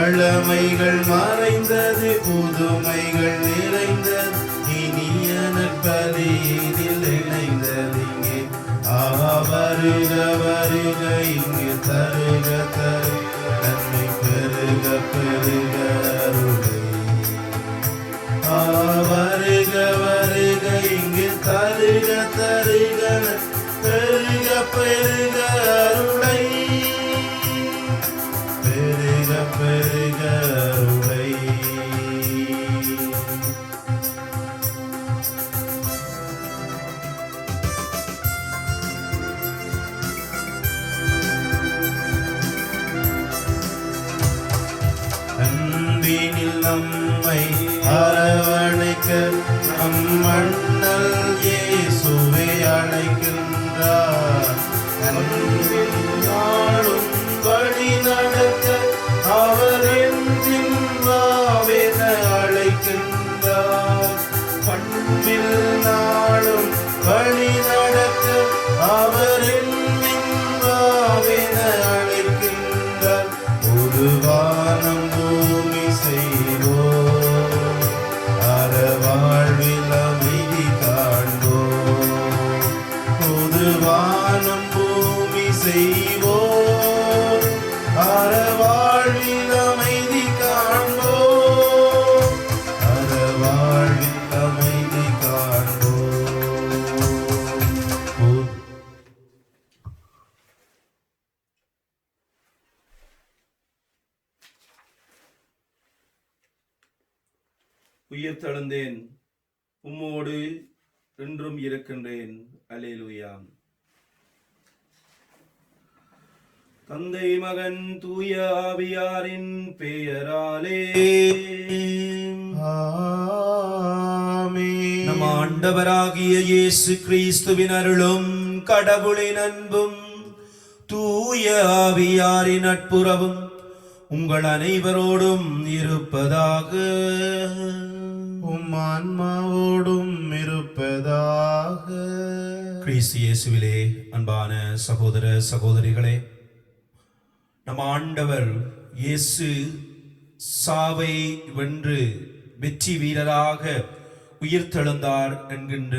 பழமைகள் மறைந்தது, புதுமைகள் நிறைந்தது, இனிய நற்பலியில் இணைந்தது இங்கே. வருக வருக இங்கு தருக தருக நன்மை பெருக பெருக அருளை. வருக வருக இங்கு தருக தருக பெருக பெருக அருளை, பெருக பெருக அருளை. அன்பினில் நம்மை அரவணைக்க நம் மண்ணல் இயேசுவே அழைக்கின்றார். அன்பில் நாளும் வழி நடக்க அவர் என்றின் வாவென அழைக்கின்றார். பண்பில் நாளும் வழி நடக்க அவர் என்றின் வாவென அழைக்கின்றார். ஒரு வானம் பூமி செய்வோம், அறவாழ்வில் அமைதி காண்போம். புது வானம் பூமி செய்வோம், அறவாழ்வில் அமைதி காண்போம், அறவாழ்வில் அமைதி காண்போம். உயிர் தழுந்தேன், உம்மோடு என்றும் இருக்கின்றேன். அல்லேலூயா. தந்தை மகன் தூய ஆவியாரின் பெயராலே ஆமென். நம் ஆண்டவராகிய இயேசு கிறிஸ்துவின் அருளும் கடவுளின் அன்பும் தூய ஆவியாரின் நட்புறவும் உங்கள் அனைவரோடும் இருப்பதாக. உம் ஆன்மாவோடும் இருப்பதாக. கிறிஸ்து இயேசுவிலே அன்பான சகோதர சகோதரிகளே, நம் ஆண்டவர் இயேசு சாவை வென்று வெற்றி வீரராக உயிர்த்தெழுந்தார் என்கின்ற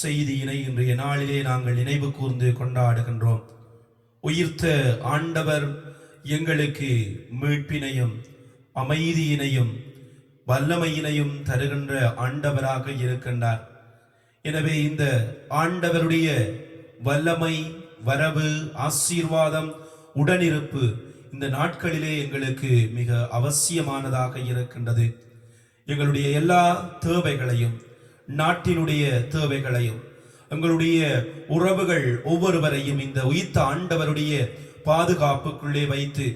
செய்தியினை இன்றைய நாளிலே நாங்கள் நினைவு கூர்ந்து கொண்டாடுகின்றோம். உயிர்த்த ஆண்டவர் எங்களுக்கு மீட்பினையும் அமைதியினையும் வல்லமையினையும் தருகின்ற ஆண்டவராக இருக்கின்றார். எனவே இந்த ஆண்டவருடைய வல்லமை, வரவு, ஆசீர்வாதம், உடனிருப்பு இந்த நாட்களிலே எங்களுக்கு மிக அவசியமானதாக இருக்கின்றது. எங்களுடைய எல்லா தேவைகளையும், நாட்டினுடைய தேவைகளையும், எங்களுடைய உறவுகள் ஒவ்வொருவரையும் இந்த உயிர்த்த ஆண்டவருடைய பாதுகாப்புக்குள்ளே வைத்து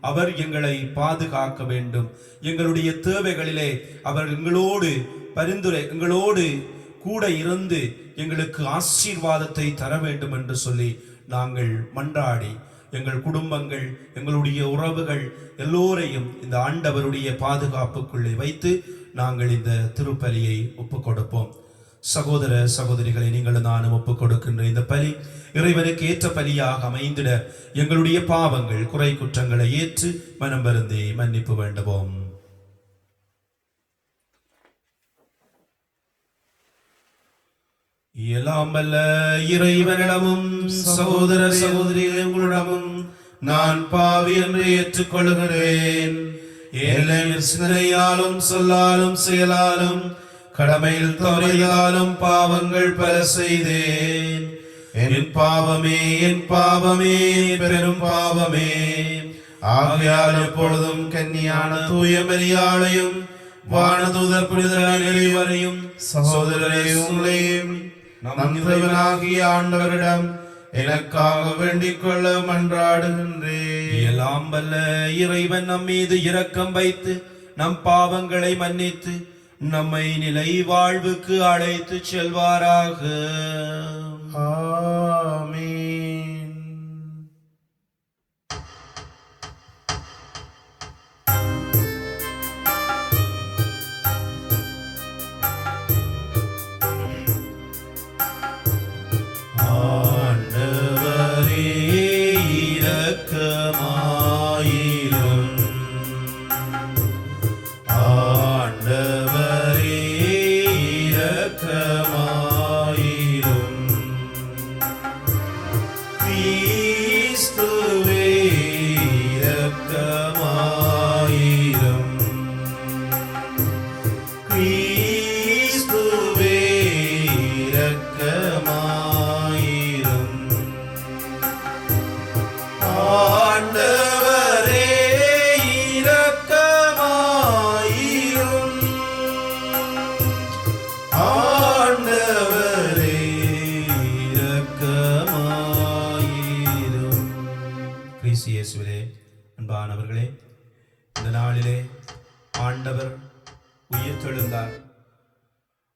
அவர் எங்களை பாதுகாக்க வேண்டும். எங்களுடைய தேவைகளிலே அவர் எங்களோடு எங்களோடு கூட இருந்து எங்களுக்கு ஆசீர்வாதத்தை தர வேண்டும் என்று சொல்லி நாங்கள் மன்றாடி எங்கள் குடும்பங்கள், எங்களுடைய உறவுகள் எல்லோரையும் இந்த ஆண்டவருடைய பாதுகாப்புக்குள்ளே வைத்து நாங்கள் இந்த திருப்பலியை ஒப்புக் கொடுப்போம். சகோதர சகோதரிகளை, நீங்கள் நானும் ஒப்புக் கொடுக்கின்ற இந்த பலி இறைவனுக்கு ஏற்ற பலியாக அமைந்திட எங்களுடைய பாவங்கள், குறை குற்றங்களை ஏற்று மனம் வருந்தி மன்னிப்பு வேண்டுவோம். எல்லாம் வல்ல இறைவனிடமும் சகோதர சகோதரிகள் உங்களிடமும் நான் பாவி என்று ஏற்றுக்கொள்கிறேன். சிந்தனையாலும் சொல்லாலும் செயலாலும் கடமையில் தவறியதாலும் பாவங்கள் பல செய்தேன். என் பாவமே, என் பாவமே, பெரும் பாவமே. ஆகையால் எப்பொழுதும் கன்னியான தூய மரியாளையும் வானதூதர் புனிதர் அனைவரையும் சகோதரரே உங்களையும் நம் தேவனாகிய ஆண்டவரிடம் எனக்காக வேண்டிக் கொள்ள மன்றாடுகின்றேன். எல்லாம் வல்ல இறைவன் நம் மீது இரக்கம் வைத்து நம் பாவங்களை மன்னித்து நம்மை நிலை வாழ்வுக்கு அழைத்து செல்வாராக. ஆமென். ஆண்டவரே இரக்கமாயிரும். கிறிஸ்து இயேசுவிலே அன்பானவர்களே, இந்த நாளிலே ஆண்டவர் உயிர் தெழுந்தார்.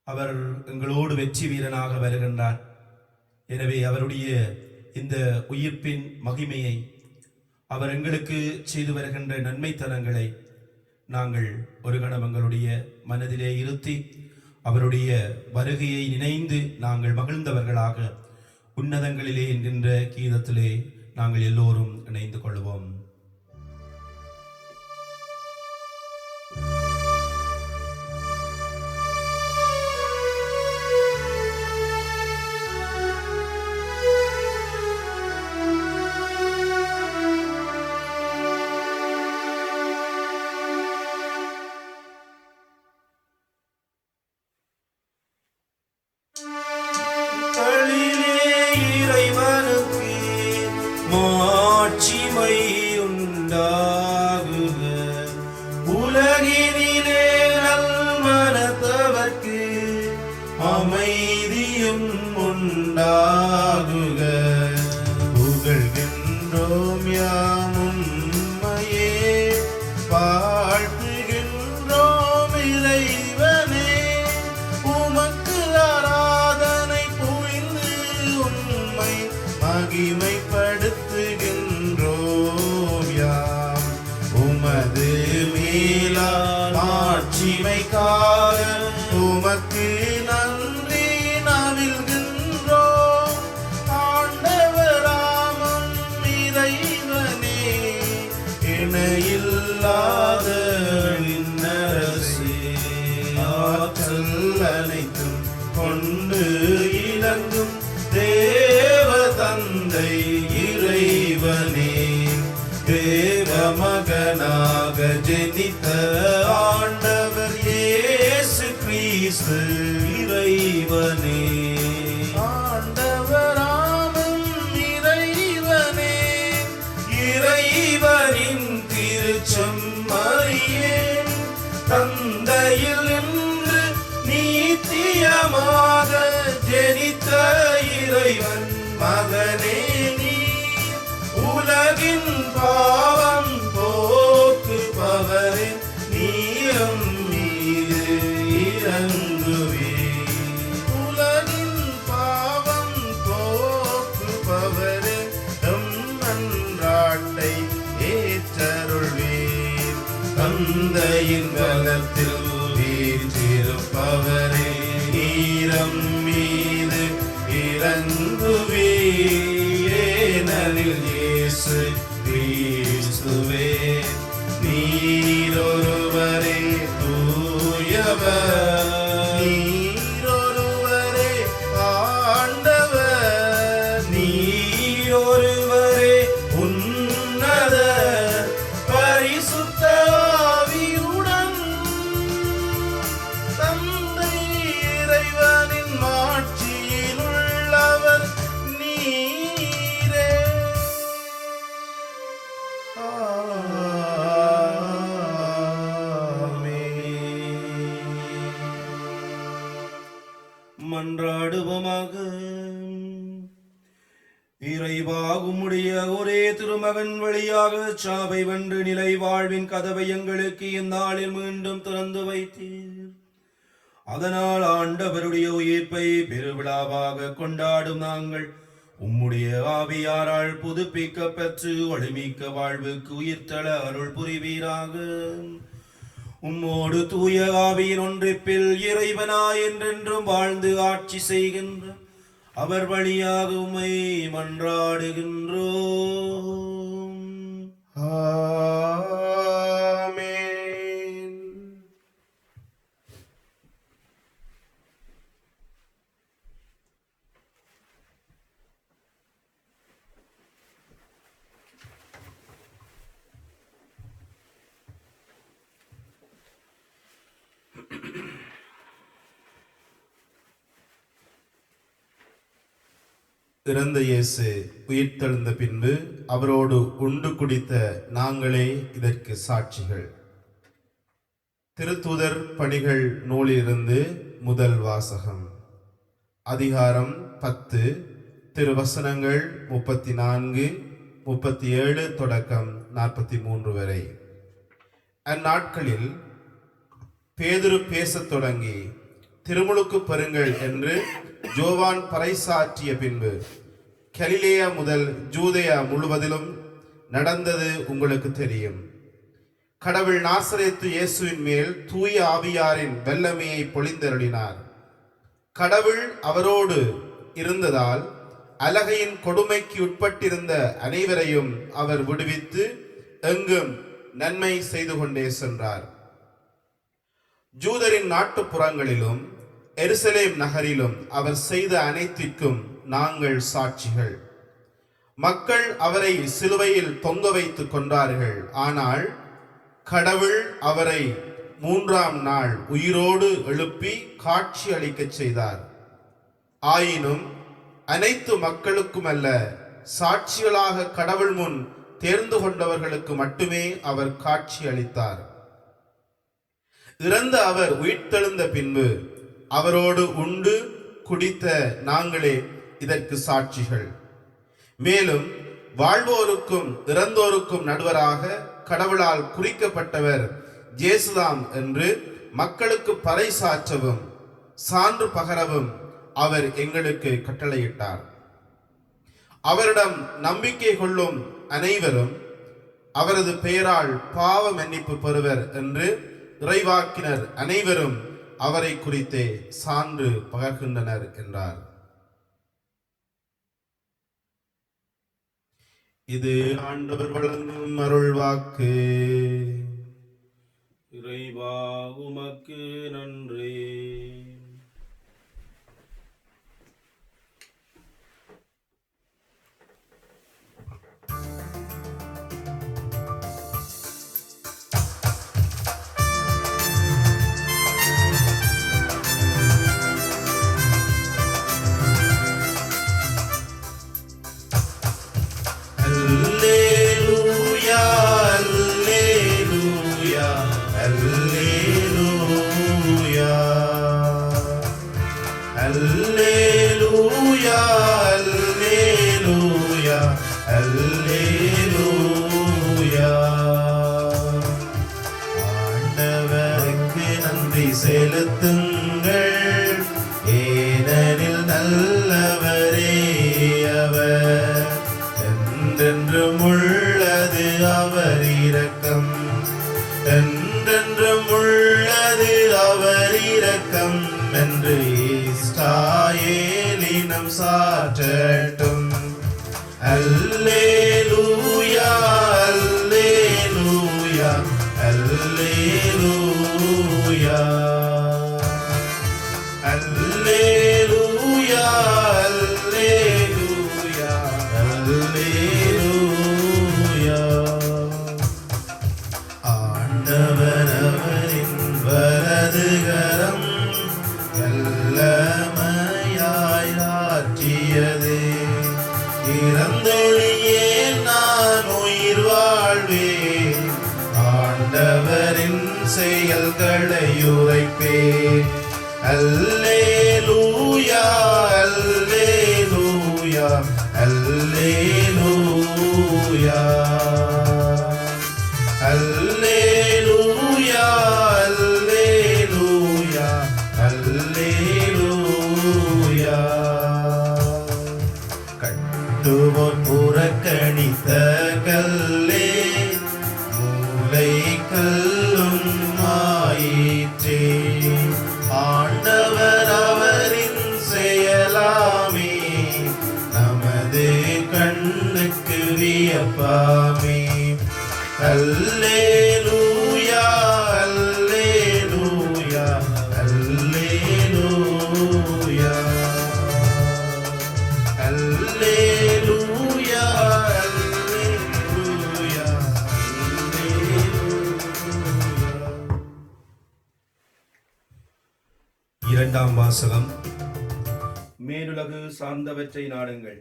அவர் எங்களோடு வெற்றி வீரனாக வருகின்றார். எனவே அவருடைய இந்த உயிர்ப்பின் மகிமையை, அவர் எங்களுக்கு செய்து வருகின்ற நன்மைத்தனங்களை நாங்கள் ஒரு கணம் எங்களுடைய மனதிலே இருத்தி அவருடைய வருகையை நினைந்து நாங்கள் மகிழ்ந்தவர்களாக உன்னதங்களிலே என்கின்ற கீதத்திலே நாங்கள் எல்லோரும் இணைந்து கொள்வோம். மாட்சிமை உண்டாகுக, உலகினிலே நல்மனத்தவர்க்கு அமைதியும் உண்டாகுக. புகழ்கின்றோம் யாம் உம்மையே, வாழ்த்துகின்றோம் இறைவனே. உமக்கு ஆராதனை புரிந்து உம்மை மகிமைப்படுத்துகின்றோம் யாம். உமது மேலா மாட்சிமைக்காக உமக்கு நன்றி நவில்கின்றோம். ஆண்டவராமம் இறைவனே, இணையில்லாத விண்ணரசே, ஆற்றல் அனைத்தும் கொண்டு இலங்கும் தேவ தந்தை இறைவனே, தேவ மகனாக ஜெனித்த ஆண்டவர் இயேசு கிறிஸ்து இறைவனே. ஆண்டவராமம் இறைவனே, இறைவனின் திருச்செம்மறியே, தந்தையில் நின்று நீத்தியமாக ஜெனித்த இறைவன் மகனே நீ. உலகின் பாவம் போக்குபவரே, நீரம் மீது இறங்குவே. உலகின் பாவம் போக்குபவரே, எம் மன்றாட்டை ஏற்றருள்வீர். தந்தையின் வலத்தில் வீற்றிருப்பவரே, நீரம் மீது இறங்குவே. ஏனெனில் இயேசு கிறிஸ்துவே நீரொருவரே தூயவர், நீரொருவரே ஆண்டவர், நீரொருவரே உன்னத பரிசுத்த ஆவியுடன் தந்தை இறைவனின் மாட்சியில் உள்ளவர் நீரே. மன்றாடுவோமாக. இறைவா, உம்முடைய ஒரே திருமகன் வழியாக சாவை வென்று நிலை வாழ்வின் கதவை எங்களுக்கு இந்நாளில் மீண்டும் திறந்து வைத்தீர். அதனால் ஆண்டவருடைய உயிர்ப்பை பெருவிழாவாக கொண்டாடும் நாங்கள் உம்முடைய ஆவியாரால் புதுப்பிக்க பெற்று ஒளிமிக்க வாழ்வுக்கு உயிர்த்தள அருள் புரிவீராக. உம்மோடு தூய ஆவியின் ஒன்றிப்பில் இறைவனாய் என்றென்றும் வாழ்ந்து ஆட்சி செய்கின்ற அவர் வழியாக உம்மை மன்றாடுகின்றோம். ஆமென். இறந்த இயேசு உயிர்த்தெழுந்த பின்பு அவரோடு உண்டு குடித்த நாங்களே இதற்கு சாட்சிகள். திருத்தூதர் பணிகள் நூலிலிருந்து முதல் வாசகம். அதிகாரம் 10, திருவசனங்கள் 34, 37 தொடக்கம் 43 வரை. அந்நாட்களில் பேதுரு பேசத் தொடங்கி, திருமுழுக்கு பெறுங்கள் என்று யோவான் பறைசாற்றிய பின்பு கலிலேயா முதல் ஜூதேயா முழுவதிலும் நடந்தது உங்களுக்கு தெரியும். கடவுள் நாசரேத்து இயேசுவின் மேல் தூய ஆவியாரின் வல்லமையை பொழிந்தருளினார். கடவுள் அவரோடு இருந்ததால் அலகையின் கொடுமைக்கு உட்பட்டிருந்த அனைவரையும் அவர் விடுவித்து எங்கும் நன்மை செய்து கொண்டே சென்றார். ஜூதரின் நாட்டுப்புறங்களிலும் எருசலேம் நகரிலும் அவர் செய்த அனைத்திற்கும் நாங்கள் சாட்சிகள். மக்கள் அவரை சிலுவையில் தொங்க வைத்து கொண்டார்கள். ஆனால் கடவுள் அவரை 3ஆம் நாள் உயிரோடு எழுப்பி காட்சி அளிக்கச் செய்தார். ஆயினும் அனைத்து மக்களுக்கும் அல்ல, சாட்சிகளாக கடவுள் முன் தேர்ந்து கொண்டவர்களுக்கு மட்டுமே அவர் காட்சி அளித்தார். இறந்த அவர் உயிர்த்தெழுந்த பின்பு அவரோடு உண்டு குடித்த நாங்களே இதற்கு சாட்சிகள். மேலும் வாழ்வோருக்கும் இறந்தோருக்கும் நடுவராக கடவுளால் குறிக்கப்பட்டவர் இயேசுதாம் என்று மக்களுக்கு பறைசாற்றவும் சான்று பகரவும் அவர் எங்களுக்கு கட்டளையிட்டார். அவரிடம் நம்பிக்கை கொள்ளும் அனைவரும் அவரது பெயரால் பாவ மன்னிப்பு பெறுவர் என்று இறைவாக்கினர் அனைவரும் அவரை குறித்தே சான்று பகர்கின்றனர் என்றார். இது ஆண்டவர் வழங்கும் அருள்வாக்கு. இறைவா உமக்கு நன்றி. ஆண்டவருக்கு நன்றி செலுத்துங்கள், ஏனெனில் நல்லவரே அவர். என்றென்றும் உள்ளது அவர் இரக்கம், என்றென்றும் உள்ளது அவர் இரக்கம் என்று இஸ்ராயேலினம் சாற்றட்டும். அல்லேலூயா அல்லேலூயா அல்லேலூயா அல்லேலூயா அல்லேலூயா அல்லேலூயா. ஆண்டவர் அவரின் வலதுகரம் வல்லமையாய் ஆற்றியது. இறந்தொழியே நான் உயிர் வாழ்வேன், ஆண்டவரின் செயல்களை உரைப்பேன். அல்லேலூயா அல்லேலூயா அல்லேலூயா அல்லேலூயா அல்லேலூயா அல்லேலூயா. கட்டுவோர் புறக்கணித்த கல்லே மூலை கல்லும் ஆயிற்றே. ஆண்டவர் அவரின் செயலாமே நமது கண்ணுக்கு வியப்பாமே. அல்லேலூயா அல்லேலூயா அல்லேலூயா அல்லேலூயா அல்லேலூயா அல்லேலூயா. இரண்டாம் வாசகம். மேலுலகு சார்ந்தவற்றை நாடுங்கள்,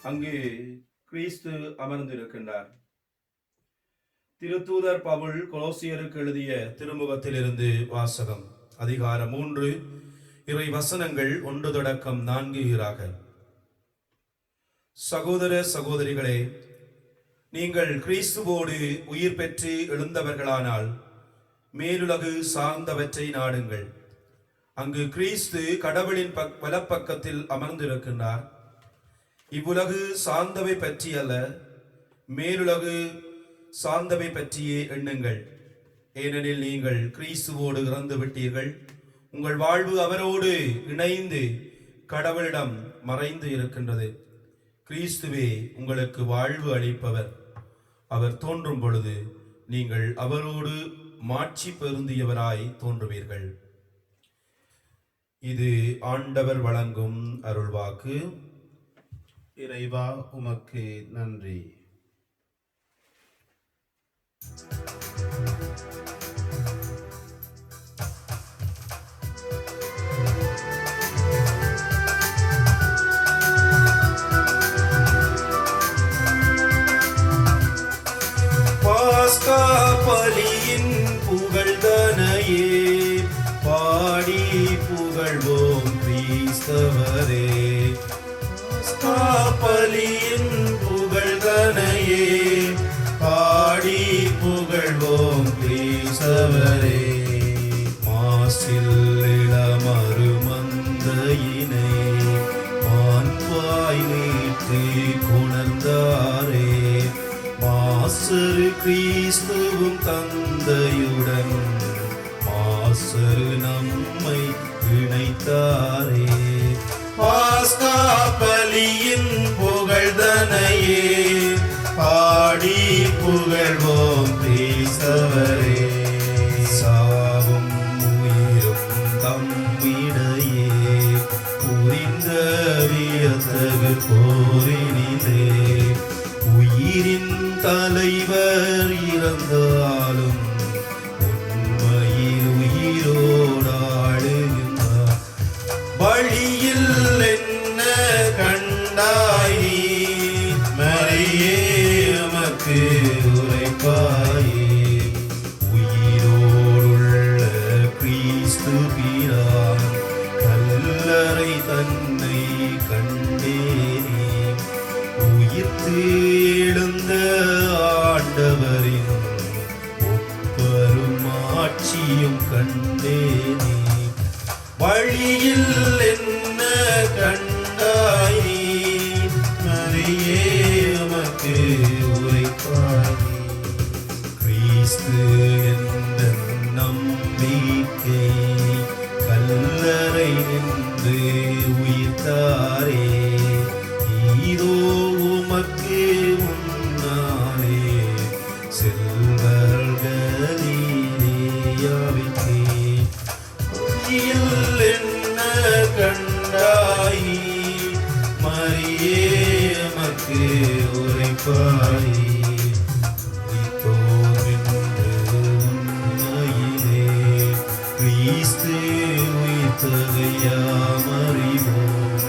அங்கு கிறிஸ்து அமர்ந்திருக்கின்றார். திருத்தூதர் பவுல் கொலோசியருக்கு எழுதிய திருமுகத்திலிருந்து வாசகம். அதிகாரம் 3, இறை வசனங்கள் 1 தொடக்கம் 4 ஈறாக. சகோதர சகோதரிகளே, நீங்கள் கிறிஸ்துவோடு உயிர் பெற்று எழுந்தவர்களானால் மேலுலகு சார்ந்தவற்றை நாடுங்கள். அங்கு கிறிஸ்து கடவுளின் வலப்பக்கத்தில் அமர்ந்திருக்கின்றார். இவ்வுலகு சார்ந்தவை பற்றி அல்ல, மேலுலகு சார்ந்தவை பற்றியே எண்ணுங்கள். ஏனெனில் நீங்கள் கிறிஸ்துவோடு இறந்து விட்டீர்கள். உங்கள் வாழ்வு அவரோடு இணைந்து கடவுளிடம் மறைந்து இருக்கின்றது. கிறிஸ்துவே உங்களுக்கு வாழ்வு அளிப்பவர். அவர் தோன்றும் பொழுது நீங்கள் அவரோடு மாட்சி பொருந்தியவராய் தோன்றுவீர்கள். இது ஆண்டவர் வழங்கும் அருள்வாக்கு. இறைவா, உமக்கு நன்றி. பாஸ்கா பலியின் புகழ்தனையே பாடி புகழ்வோம் கிறிஸ்தவரே. பாஸ்கா பலியின் புகழ்தனையே பாடி புகழ்வோம் கிறிஸ்தவரே. மாசில் இளமருமந்தையினை மான்பாய் நீட்டி கொணர்ந்தாரே. மாசரு கிறிஸ்துவும் தந்தையுடன் மாசரு நம்மை இணைத்தாரே. பாஸ்கா பலியின் புகழ்தனையே பாடி புகழ்வோம் கிறிஸ்தவரே. சாவும் உயிரும் தம்மிடையே புரிந்த வியத்தகு போரினிலே உயிரின் தலைவர் இறந்தாலும் உண்மையில் உயிரோடாடுகின்றார். வழியில் என்ன கண்டாய் நீ மரியே, உமக்கு உரைப்பாயே. உயிரோடுள்ள கிறிஸ்து பிரான் கல்லறை தன்னை கண்டேனே. உயிர்த்து எழுந்த ஆண்டவரின் ஒப்பரும் ஆட்சியும் கண்டேனே. வழியில் என்ன கண்டாய் நீ மரியே, உமக்கு உரைப்பாயே. கிறிஸ்து என்ற நம்பிக்கை கல்லறை நின்று உயிர்த்தாரே. இதோ உமக்கு முன்னாலே செல்வர் கலிலேயாவிற்கே. வழியில் என்ன கண்டாய் மரியே, உமக்கு உரைப்பாயே. உண்மையிலே கிறிஸ்து உயிர்த்ததையாம் அறிவோம்.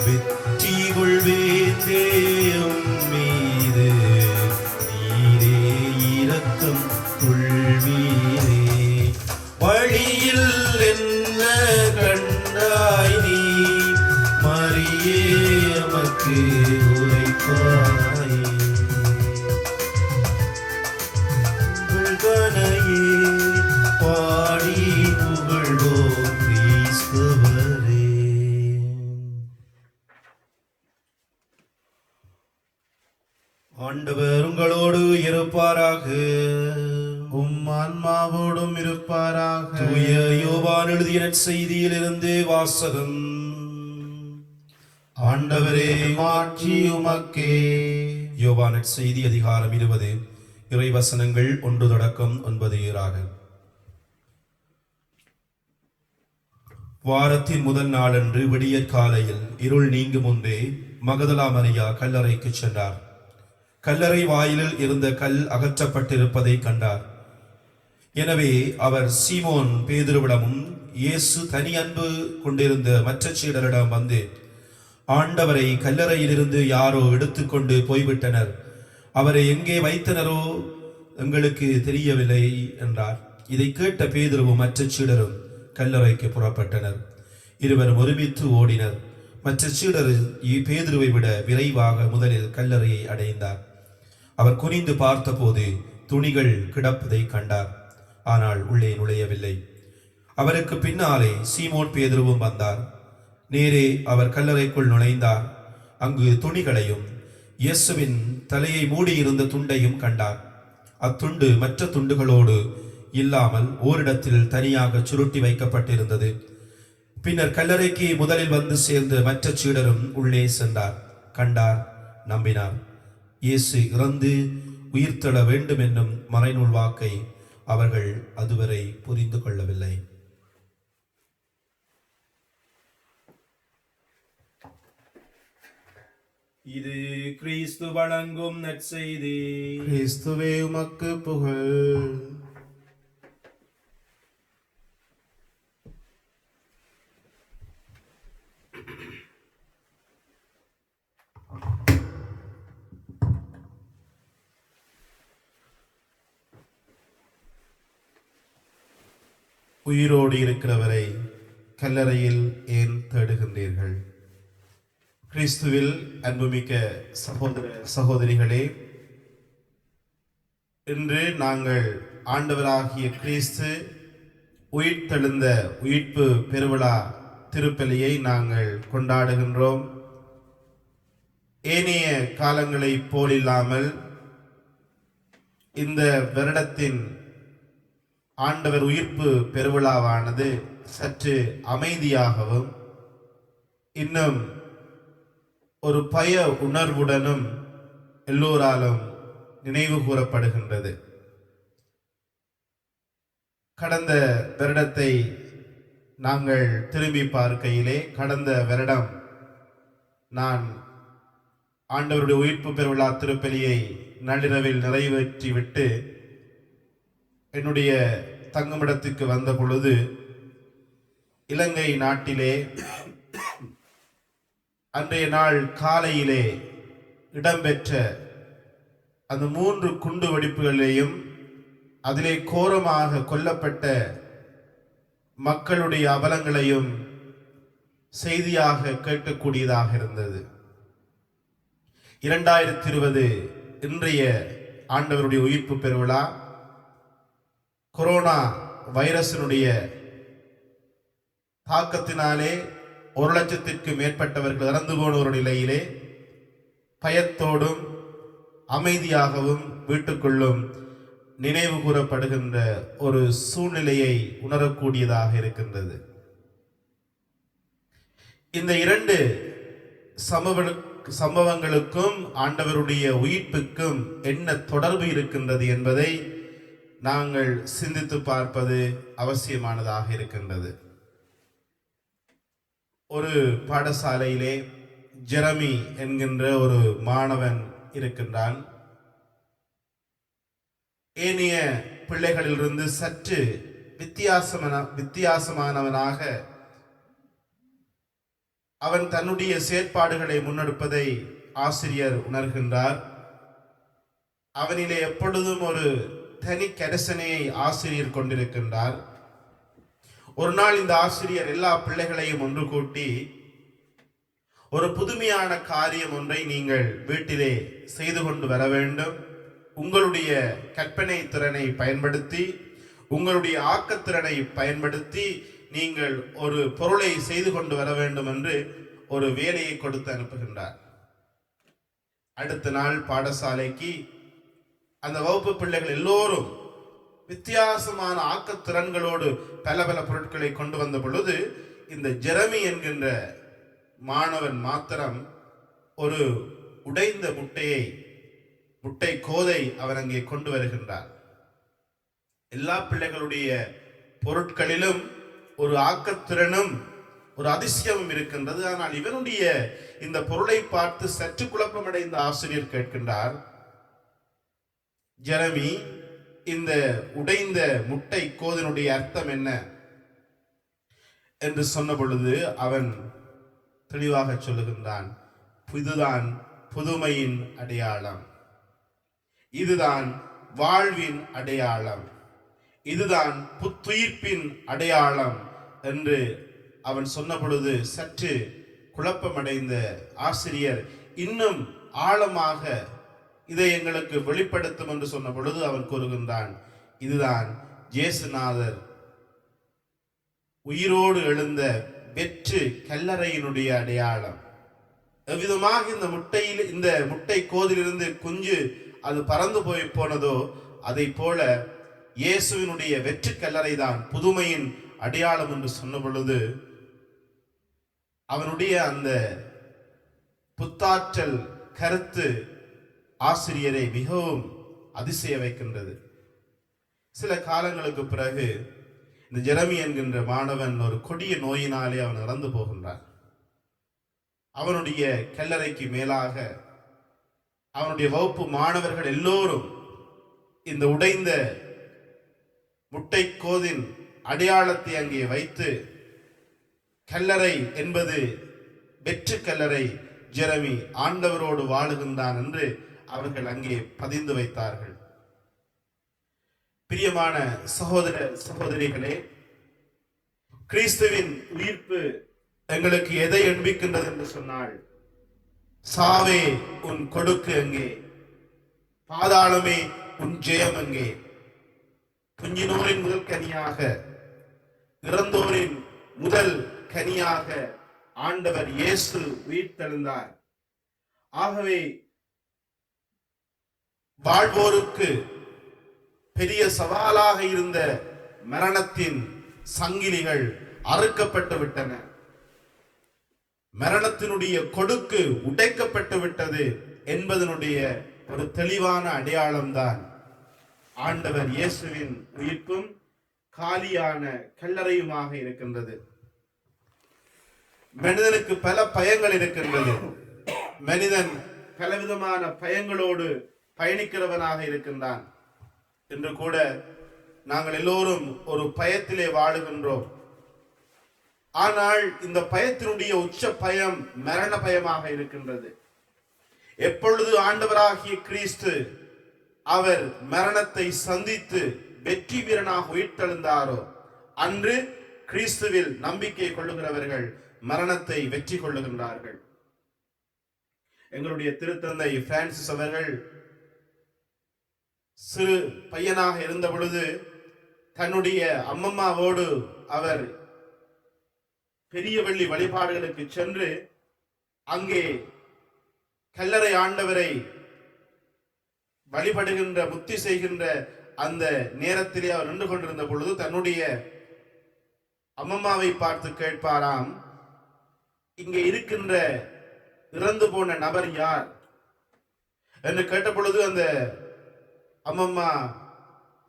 வெற்றி கொள்வேந்தேயம் மீது நீரே இரக்கம் கொள்வீரே. வழியில் என்ன கண்டாய் நீ மரியே, உமக்கு உரைப்பாயே. புகழ்தனையே பாடி புகழ்வோம் கிறிஸ்தவரே. ஆண்டவர் உங்களோடு இருப்பாராக. உம் ஆன்மாவோடும் இருப்பாராக. தூய யோவான் எழுதிய நற்செய்தியிலிருந்து வாசகம். ஆண்டவரே, மாட்சி உமக்கே. யோவான் நற்செய்தி அதிகாரம் 20 இறைவசனங்கள் 1 தொடக்கம் 9 வாரத்தின் முதல் நாளன்று விடியற் காலையில் இருள் நீங்கும் முன்பே மகதலா மரியா கல்லறைக்கு சென்றார். கல்லறை வாயிலில் இருந்த கல் அகற்றப்பட்டிருப்பதை கண்டார். எனவே அவர் சீமோன் பேதுருவிடமும் இயேசு தனி அன்பு கொண்டிருந்த மற்ற சீடரிடம் வந்து, ஆண்டவரை கல்லறையிலிருந்து யாரோ எடுத்துக்கொண்டு போய்விட்டனர். அவரை எங்கே வைத்தனரோ எங்களுக்கு தெரியவில்லை என்றார். இதை கேட்ட பேதுருவும் மற்ற சீடரும் கல்லறைக்கு புறப்பட்டனர். இருவரும் ஒருமித்து ஓடினர். மற்ற சீடர் பேதுருவை விட விரைவாக முதலில் கல்லறையை அடைந்தார். அவர் குனிந்து பார்த்தபோது துணிகள் கிடப்பதை கண்டார். ஆனால் உள்ளே நுழையவில்லை. அவருக்கு பின்னாலே சீமோன் பேதுருவும் வந்தார். நேரே அவர் கல்லறைக்குள் நுழைந்தார். அங்கு துணிகளையும் இயேசுவின் தலையை மூடியிருந்த துண்டையும் கண்டார். அத்துண்டு மற்ற துண்டுகளோடு இல்லாமல் ஓரிடத்தில் தனியாக சுருட்டி வைக்கப்பட்டிருந்தது. பின்னர் கல்லறைக்கு முதலில் வந்து சேர்ந்த மற்ற சீடரும் உள்ளே சென்றார். கண்டார், நம்பினார். இயேசு இறந்து உயிர்த்தெழ வேண்டும் என்னும் மறைநூல் வாக்கை அவர்கள் அதுவரை புரிந்து கொள்ளவில்லை. இது கிறிஸ்து வழங்கும் நற்செய்தி. கிறிஸ்துவே உமக்கு புகழ். உயிரோடு இருக்கிறவரை கல்லறையில் ஏன் தேடுகின்றீர்கள்? கிறிஸ்துவில் அன்புமிக்க சகோதர சகோதரிகளே, இன்று நாங்கள் ஆண்டவராகிய கிறிஸ்து உயிர்த்தெழுந்த உயிர்ப்பு பெருவிழா திருப்பலியை நாங்கள் கொண்டாடுகின்றோம். ஏனைய காலங்களைப் போலில்லாமல் இந்த வருடத்தின் ஆண்டவர் உயிர்ப்பு பெருவிழாவானது சற்று அமைதியாகவும் இன்னும் ஒரு பய உணர்வுடனும் எல்லோராலும் நினைவு கூறப்படுகின்றது. கடந்த வருடத்தை நாங்கள் திரும்பி பார்க்கையிலே, கடந்த வருடம் நான் ஆண்டவருடைய உயிர்ப்பு பெருவிழா திருப்பலியை நள்ளிரவில் நிறைவேற்றிவிட்டு என்னுடைய தங்குமிடத்துக்கு வந்த பொழுது இலங்கை நாட்டிலே அன்றைய நாள் காலையிலே இடம்பெற்ற அந்த 3 குண்டு வெடிப்புகளிலேயும் அதிலே கோரமாக கொல்லப்பட்ட மக்களுடைய அவலங்களையும் செய்தியாக கேட்கக்கூடியதாக இருந்தது. 2020 இன்றைய ஆண்டவருடைய உயிர்ப்பு பெருவிழா கொரோனா வைரஸினுடைய தாக்கத்தினாலே 1,00,000க்கு மேற்பட்டவர்கள் இறந்து போன ஒரு நிலையிலே பயத்தோடும் அமைதியாகவும் வீட்டுக்குள்ளும் நினைவு கூறப்படுகின்ற ஒரு சூழ்நிலையை உணரக்கூடியதாக இருக்கின்றது. இந்த 2 சம்பவங்களுக்கும் ஆண்டவருடைய உயிர்ப்புக்கும் என்ன தொடர்பு இருக்கின்றது என்பதை நாங்கள் சிந்தித்து பார்ப்பது அவசியமானதாக இருக்கின்றது. ஒரு பாடசாலையிலே ஜெரமி என்கின்ற ஒரு மாணவன் இருக்கின்றான். ஏனைய பிள்ளைகளிலிருந்து சற்று வித்தியாசமானவனாக அவன் தன்னுடைய செயற்பாடுகளை முன்னெடுப்பதை ஆசிரியர் உணர்கின்றார். அவனிலே எப்பொழுதும் ஒரு தனி கரிசனையை ஆசிரியர் கொண்டிருக்கின்றார். ஒரு நாள் இந்த ஆசிரியர் எல்லா பிள்ளைகளையும் ஒன்று கூட்டி, ஒரு புதுமையான காரியம் ஒன்றை நீங்கள் வீட்டிலே செய்து கொண்டு வர வேண்டும். உங்களுடைய கற்பனை திறனை பயன்படுத்தி, உங்களுடைய ஆக்கத்திறனை பயன்படுத்தி நீங்கள் ஒரு பொருளை செய்து கொண்டு வர வேண்டும் என்று ஒரு வேலையை கொடுத்து அனுப்புகின்றார். அடுத்த நாள் பாடசாலைக்கு அந்த வகுப்பு பிள்ளைகள் எல்லோரும் வித்தியாசமான ஆக்கத்திறன்களோடு பல பல பொருட்களை கொண்டு வந்த பொழுது, இந்த ஜெரமி என்கின்ற மாணவன் மாத்திரம் ஒரு உடைந்த முட்டை கோதை அவன் அங்கே கொண்டு வருகின்றார். எல்லா பிள்ளைகளுடைய பொருட்களிலும் ஒரு ஆக்கத்திறனும் ஒரு அதிசயமும் இருக்கின்றது. ஆனால் இவனுடைய இந்த பொருளை பார்த்து சற்று குழப்பமடைந்த ஆசிரியர் கேட்கின்றார், ஜெரமி, இந்த உடைந்த முட்டை கோதினுடைய அர்த்தம் என்ன என்று சொன்ன பொழுது அவன் தெளிவாக சொல்லுகின்றான், இதுதான் புதுமையின் அடையாளம், இதுதான் வாழ்வின் அடையாளம், இதுதான் புத்துயிர்ப்பின் அடையாளம் என்று அவன் சொன்ன பொழுது சற்று குழப்பமடைந்த ஆசிரியர் இன்னும் ஆழமாக இதை எங்களுக்கு வெளிப்படுத்தும் என்று சொன்ன பொழுது அவன் கூறுகின்றான், இதுதான் இயேசுநாதர் உயிரோடு எழுந்த வெற்று கல்லறையினுடைய அடையாளம். எவ்விதமாக இந்த முட்டை கோதிலிருந்து குஞ்சு அது பறந்து போனதோ அதை போல இயேசுவினுடைய வெற்று கல்லறை தான் புதுமையின் அடையாளம் என்று சொன்ன பொழுது அவனுடைய அந்த புத்தாற்றல் கருத்து ஆசிரியரை மிகவும் அதிசய வைக்கின்றது. சில காலங்களுக்கு பிறகு இந்த ஜெரமி என்கின்ற மாணவன் ஒரு கொடிய நோயினாலே அவன் இறந்து போகின்றான். அவனுடைய கல்லறைக்கு மேலாக அவனுடைய வகுப்பு மாணவர்கள் எல்லோரும் இந்த உடைந்த முட்டைக்கோதின் அடையாளத்தை அங்கே வைத்து கல்லறை என்பது வெற்று கல்லறை, ஜெரமி ஆண்டவரோடு வாழுகின்றான் என்று அவர்கள் அங்கே பதிந்து வைத்தார்கள். பிரியமான சகோதர சகோதரிகளே, கிறிஸ்துவின் உயிர்ப்பு எங்களுக்கு எதை எண்பிக்கின்றது என்று சொன்னால், சாவே உன் கொடுக்கு எங்கே, பாதாளமே உன் ஜெயம் எங்கே, குஞ்சினோரின் முதல் கனியாக, இறந்தோரின் முதல் கனியாக ஆண்டவர் இயேசு உயிர்த்தெழுந்தார். ஆகவே வாழ்வோருக்கு பெரிய சவாலாக இருந்த மரணத்தின் சங்கிலிகள் அறுக்கப்பட்டு விட்டன. மரணத்தினுடைய கொடுக்கு உடைக்கப்பட்டு விட்டது என்பதனுடைய ஒரு தெளிவான அடையாளம்தான் ஆண்டவர் இயேசுவின் உயிர்ப்பும் காலியான கல்லறையுமாக இருக்கின்றது. மனிதனுக்கு பல பயங்கள் இருக்கின்றது. மனிதன் பலவிதமான பயங்களோடு பயணிக்கிறவனாக இருக்கின்றான். இன்று கூட நாங்கள் எல்லோரும் ஒரு பயத்திலே வாழுகின்றோம். ஆனால் இந்த பயத்தினுடைய உச்ச பயம் மரண பயமாக இருக்கின்றது. எப்பொழுது ஆண்டவராகிய கிறிஸ்து அவர் மரணத்தை சந்தித்து வெற்றி வீரனாக உயிர்த்தெழுந்தாரோ அன்று கிறிஸ்துவில் நம்பிக்கை கொள்ளுகிறவர்கள் மரணத்தை வெற்றி கொள்ளுகின்றார்கள். எங்களுடைய திருத்தந்தை பிரான்சிஸ் அவர்கள் சிறு பையனாக இருந்த பொழுது தன்னுடைய அம்மம்மாவோடு அவர் பெரிய வெள்ளி வழிபாடுகளுக்கு சென்று அங்கே கல்லறை ஆண்டவரை வழிபடுகின்ற முத்தி செய்கின்ற அந்த நேரத்திலே அவர் நின்று கொண்டிருந்த பொழுது தன்னுடைய அம்மம்மாவை பார்த்து கேட்பாராம், இங்கே இருக்கின்ற இறந்து போன நபர் யார் என்று கேட்ட பொழுது அந்த அம்மம்மா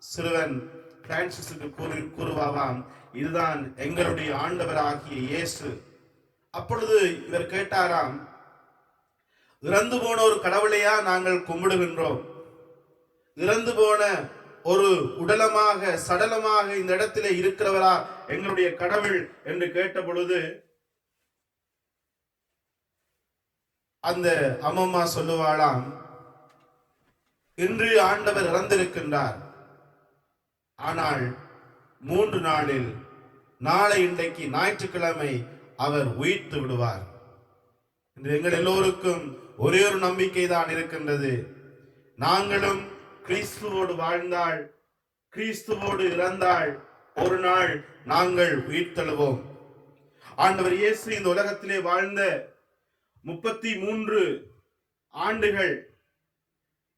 சிறுவன் பிரான்சிஸுக்கு கூறுவாவாம், இதுதான் எங்களுடைய ஆண்டவராகிய இயேசு. அப்பொழுது இவர் கேட்டாராம், இறந்து போன ஒரு கடவுளையா நாங்கள் கும்பிடுகின்றோம்? இறந்து போன ஒரு உடலமாக சடலமாக இந்த இடத்திலே இருக்கிறவரா எங்களுடைய கடவுள் என்று கேட்ட பொழுது அந்த அம்மம்மா சொல்லுவாளாம், இன்று ஆண்டவர் இறந்திருக்கின்றார், ஆனால் 3 நாளில் நாளை இன்றைக்கு ஞாயிற்றுக்கிழமை அவர் உயிர்த்து விடுவார். இன்று எங்கள் எல்லோருக்கும் ஒரே ஒரு நம்பிக்கை தான் இருக்கின்றது. நாங்களும் கிறிஸ்துவோடு வாழ்ந்தால், கிறிஸ்துவோடு இறந்தால் ஒரு நாள் நாங்கள் உயிர்த்தெழுவோம். ஆண்டவர் இயேசு இந்த உலகத்திலே வாழ்ந்த 33 ஆண்டுகள்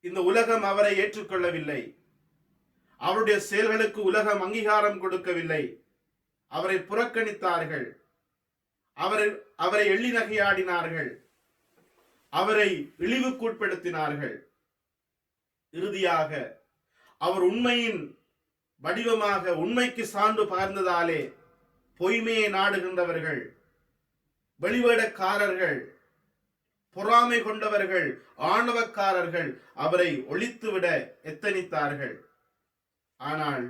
இந்த உலகம் அவரை ஏற்றுக்கொள்ளவில்லை. அவருடைய செயல்களுக்கு உலகம் அங்கீகாரம் கொடுக்கவில்லை. அவரை புறக்கணித்தார்கள். அவரை எள்ளி நகையாடினார்கள். அவரை இழிவுக்குட்படுத்தினார்கள். இறுதியாக அவர் உண்மையின் வடிவமாக உண்மைக்கு சான்று பகர்ந்ததாலே பொய்மையை நாடுகின்றவர்கள், வெளிவேடக்காரர்கள், பொறாமை கொண்டவர்கள், ஆணவக்காரர்கள் அவரை ஒழித்துவிட எத்தனித்தார்கள். ஆனால்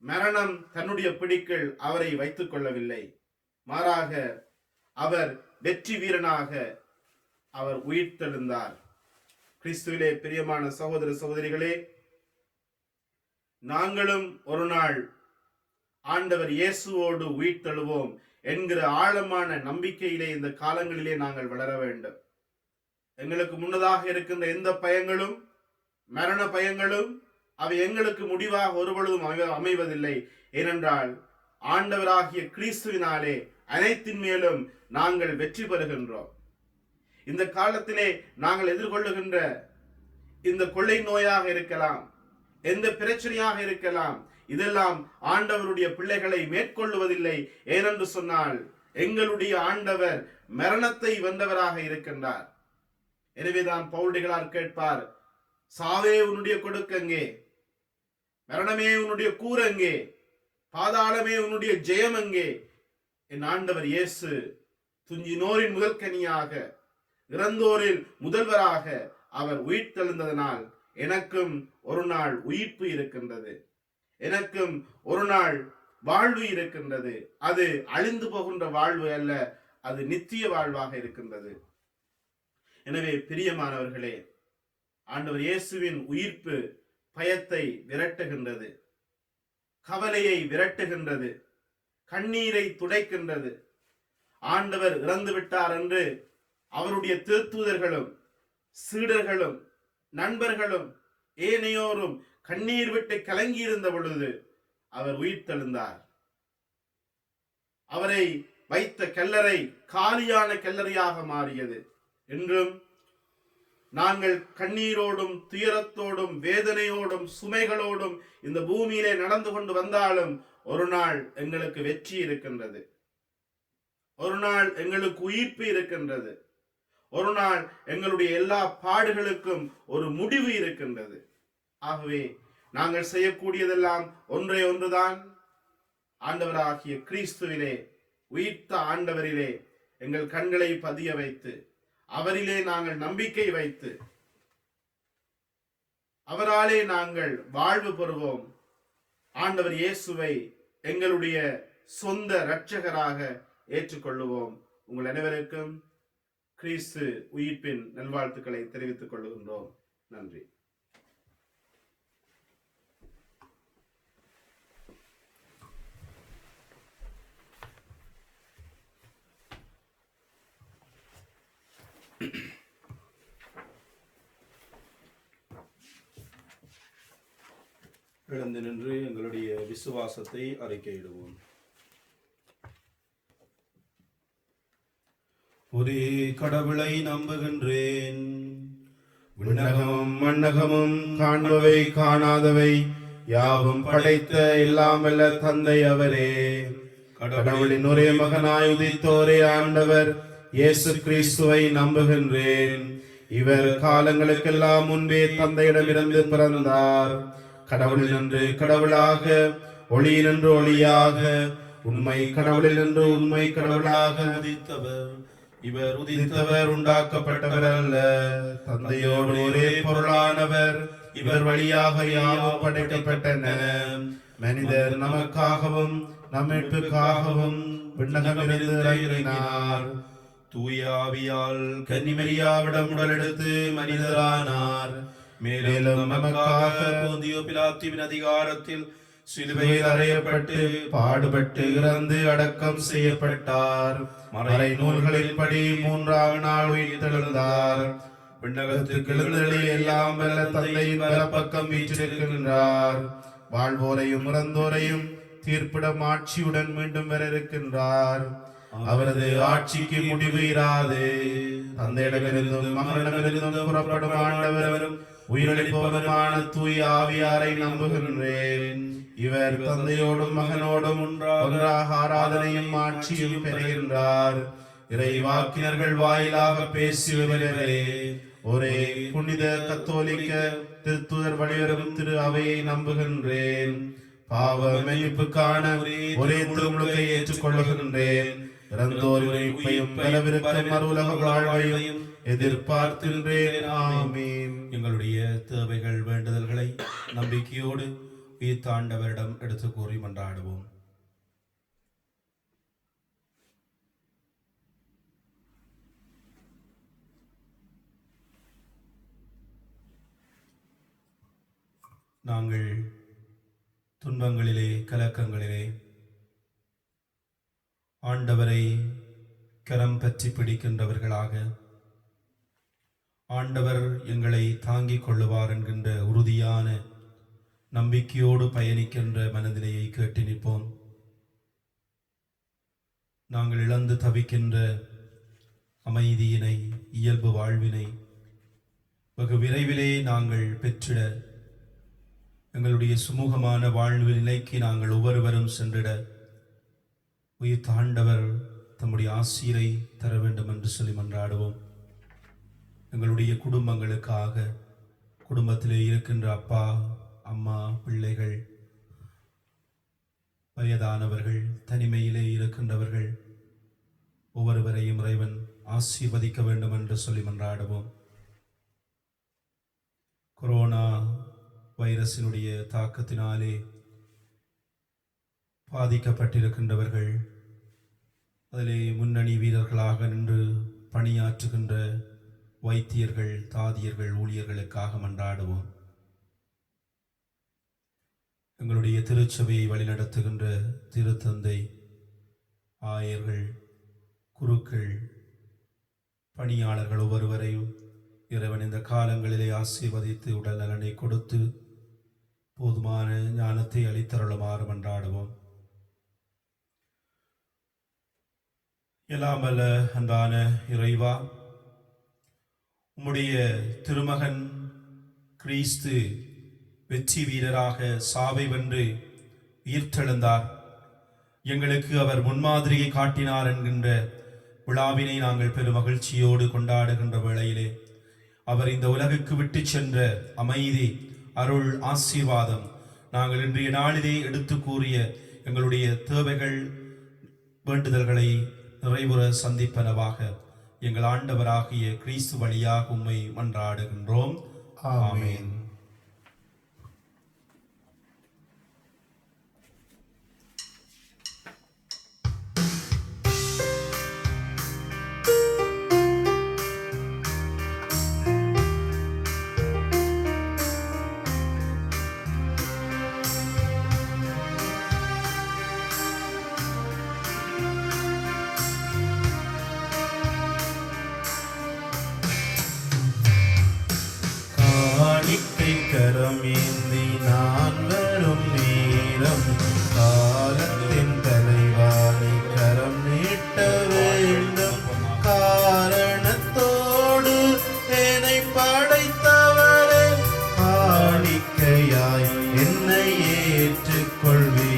மரணம் தன்னுடைய பிடிக்குள் அவரை வைத்துக் கொள்ளவில்லை. மாறாக அவர் வெற்றி வீரனாக அவர் உயிர்த்தெழுந்தார். கிறிஸ்துவிலே பிரியமான சகோதர சகோதரிகளே, நாங்களும் ஒரு நாள் ஆண்டவர் இயேசுவோடு உயிர்த்தெழுவோம் என்கிற ஆழமான நம்பிக்கையிலே இந்த காலங்களிலே நாங்கள் வளர வேண்டும். எங்களுக்கு முன்னதாக இருக்கின்ற எந்த பயங்களும், மரண பயங்களும், அவை எங்களுக்கு முடிவாக ஒருபொழுதும் அமைவதில்லை. ஏனென்றால் ஆண்டவராகிய கிறிஸ்துவினாலே அனைத்தின் மேலும் நாங்கள் வெற்றி பெறுகின்றோம். இந்த காலத்திலே நாங்கள் எதிர்கொள்ளுகின்ற இந்த கொள்ளை நோயாக இருக்கலாம், எந்த பிரச்சனையாக இருக்கலாம், இதெல்லாம் ஆண்டவருடைய பிள்ளைகளை மேற்கொள்ளுவதில்லை. ஏனென்று சொன்னால் எங்களுடைய ஆண்டவர் மரணத்தை வென்றவராக இருக்கின்றார். எனவேதான் பவுலடிகளார் கேட்பார், சாவே உன்னுடைய கொடுக்கங்கே, மரணமே உன்னுடைய கூரங்கே, பாதாளமே உன்னுடைய ஜெயம் எங்கே? என் ஆண்டவர் இயேசு துஞ்சினோரின் முதல் கனியாக, இறந்தோரில் முதல்வராக அவர் உயிர்த்தெழுந்ததனால் எனக்கும் ஒரு நாள் உயிர்ப்பு இருக்கின்றது, எனக்கும் ஒரு நாள் வாழ்வு இருக்கின்றது. அது அழிந்து போகின்ற வாழ்வு அல்ல, அது நித்திய வாழ்வாக இருக்கின்றது. எனவே பிரியமானவர்களே, ஆண்டவர் இயேசுவின் உயிர்ப்பு பயத்தை விரட்டுகின்றது, கவலையை விரட்டுகின்றது, கண்ணீரை துடைக்கின்றது. ஆண்டவர் இறந்து விட்டார் என்று அவருடைய திருத்தூதர்களும் சீடர்களும் நண்பர்களும் ஏனையோரும் கண்ணீர் விட்டு கலங்கி இருந்த பொழுது அவர் உயிர்த்தெழுந்தார். அவரை வைத்த கல்லறை காலியான கல்லறையாக மாறியது. இன்றும் நாங்கள் கண்ணீரோடும் துயரத்தோடும் வேதனையோடும் சுமைகளோடும் இந்த பூமியிலே நடந்து கொண்டு வந்தாலும் ஒரு நாள் எங்களுக்கு வெற்றி இருக்கின்றது, ஒரு நாள் எங்களுக்கு உயிர்ப்பு இருக்கின்றது, ஒரு நாள் எங்களுடைய எல்லா பாடுகளுக்கும் ஒரு முடிவு இருக்கின்றது. ஆகவே நாங்கள் செய்யக்கூடியதெல்லாம் ஒன்றே ஒன்றுதான், ஆண்டவராகிய கிறிஸ்துவிலே, உயிர்த்த ஆண்டவரிலே எங்கள் கண்களை பதிய வைத்து அவரிலே நாங்கள் நம்பிக்கை வைத்து அவராலே நாங்கள் வாழ்வு பெறுவோம். ஆண்டவர் இயேசுவை எங்களுடைய சொந்த இரட்சகராக ஏற்றுக்கொள்ளுவோம். உங்கள் அனைவருக்கும் கிறிஸ்து உயிர்ப்பின் நல்வாழ்த்துக்களை தெரிவித்துக் கொள்கின்றோம். நன்றி. எழுந்து நின்று எங்களுடைய விசுவாசத்தை அறிக்கையிடுவோம். ஒரே கடவுளை நம்புகின்றேன். விண்ணகமும் மண்ணகமும் காண்பவை காணாதவை யாவும் படைத்த எல்லாம் வல்ல தந்தை அவரே. கடவுளின் ஒரே மகனாய் உதித்தோரே ஆண்டவர் இயேசு கிறிஸ்துவை நம்புகின்றேன். இவர் காலங்களுக்கெல்லாம் முன்பே தந்தையிடமிருந்து பிறந்தார். கடவுளில் நின்று கடவுளாக, ஒளியில் நின்று ஒளியாக, உண்மை கடவுளில் நின்று உண்மை கடவுளாக உதித்தவர். இவர் உதித்தவர், உண்டாக்கப்பட்டவர் அல்ல. தந்தையோடு ஒரே பொருளானவர். இவர் வழியாக யாவும் படைக்கப்பட்டன. மனிதர் நமக்காகவும் நம் மீட்புக்காகவும் விண்ணகமிருந்து இறங்கினார். தூய ஆவியால் கன்னிமரியாவிடம் உடலெடுத்து மனிதரானார். மேலும் நமக்காக போந்தியோ பிலாத்துவின் அதிகாரத்தில் சிலுவையில் அறையப்பட்டு பாடுபட்டு இறந்து அடக்கம் செய்யப்பட்டார். மறை நூல்களின்படி மூன்றாம் நாள் உயிர்த்தெழுந்தார். விண்ணகத்துக்கு எழுந்தருளி எல்லாம் வல்ல தந்தையின் வலப்பக்கம் வீற்றிருக்கின்றார். வாழ்வோரையும் இறந்தோரையும் தீர்ப்பிடம் ஆட்சியுடன் மீண்டும் வர இருக்கின்றார். அவரது ஆட்சிக்கு முடிவு இராது. தந்தையிடமிருந்தும் மகனிடமிருந்தும் புறப்படும் ஆண்டவரும் உயிரிழப்பவருமான தூய ஆவியாரை நம்புகின்றேன். இவர் தந்தையோடும் மகனோடும் ஒன்றாக ஆராதனையும் ஆட்சியும் பெறுகின்றார். இறைவாக்கினர்கள் வாயிலாக பேசியவரே, ஒரே புனித கத்தோலிக்க திருத்துதர் வழிவரும் திரு அவையை நம்புகின்றேன். பாவ மன்னிப்புக்கான ஒரே திருமுழுக்கை ஏற்றுக்கொள்ளுகின்றேன். இறந்தோரின் உயிர்ப்பையும் வரவிருக்கும் மறுவுலக வாழ்வையும் எதிர்பார்க்கின்றேன். ஆமீன். எங்களுடைய தேவைகள் வேண்டுதல்களை நம்பிக்கையோடு உயிர்த்தாண்டவரிடம் எடுத்து கூறி மன்றாடுவோம். நாங்கள் துன்பங்களிலே கலக்கங்களிலே ஆண்டவரை கரம் பற்றி பிடிக்கின்றவர்களாக, ஆண்டவர் எங்களை தாங்கிக் கொள்ளுவார் என்கின்ற உறுதியான நம்பிக்கையோடு பயணிக்கின்ற மனநிலையை கேட்டு நிற்போம். நாங்கள் இழந்து தவிக்கின்ற அமைதியினை, இயல்பு வாழ்வினை வெகு விரைவிலே நாங்கள் பெற்றிட, எங்களுடைய சுமூகமான வாழ்வு நிலைக்கு நாங்கள் ஒவ்வொருவரும் சென்றிட உயிர் தாண்டவர் தம்முடைய ஆசீரை தர வேண்டும் என்று சொல்லி மன்றாடுவோம். எங்களுடைய குடும்பங்களுக்காக, குடும்பத்திலே இருக்கின்ற அப்பா அம்மா, பிள்ளைகள், வயதானவர்கள், தனிமையிலே இருக்கின்றவர்கள் ஒவ்வொருவரையும் இறைவன் ஆசீர்வதிக்க வேண்டும் என்று சொல்லி மன்றாடுவோம். கொரோனா வைரஸினுடைய தாக்கத்தினாலே பாதிக்கப்பட்டிருக்கின்றவர்கள், அதிலே முன்னணி வீரர்களாக நின்று பணியாற்றுகின்ற வைத்தியர்கள், தாதியர்கள், ஊழியர்களுக்காக மன்றாடுவோம். எங்களுடைய திருச்சபையை வழிநடத்துகின்ற திருத்தந்தை, ஆயர்கள், குருக்கள், பணியாளர்கள் ஒவ்வொருவரையும் இறைவன் இந்த காலங்களிலே ஆசீர்வதித்து உடல் நலனை கொடுத்து போதுமான ஞானத்தை அளித்தருளுமாறு மன்றாடுவோம். எல்லாம் வல்ல அன்பான இறைவா, உம்முடைய திருமகன் கிறிஸ்து வெற்றி வீரராக சாவை வென்று உயிர்த்தெழுந்தார், எங்களுக்கு அவர் முன்மாதிரியை காட்டினார் என்கின்ற விழாவினை நாங்கள் பெரும் மகிழ்ச்சியோடு கொண்டாடுகின்ற வேளையிலே, அவர் இந்த உலகுக்கு விட்டு சென்ற அமைதி, அருள், ஆசீர்வாதம் நாங்கள் இன்றைய நாளிலே எடுத்து கூறிய எங்களுடைய தேவைகள், வேண்டுதல்களை நிறைவுற சந்திப்பனவாக எங்கள் ஆண்டவராகிய கிறிஸ்து வழியாக உம்மை மன்றாடுகின்றோம். ஆமென். கரமேந்தி நான் வரும் நேரம், காலத்தின் தலைவாணி கரம் நீட்ட வேண்டும். காரணத்தோடு என்னை படைத்தவரே, காணிக்கையாய் என்னை ஏற்றுக்கொள்வே.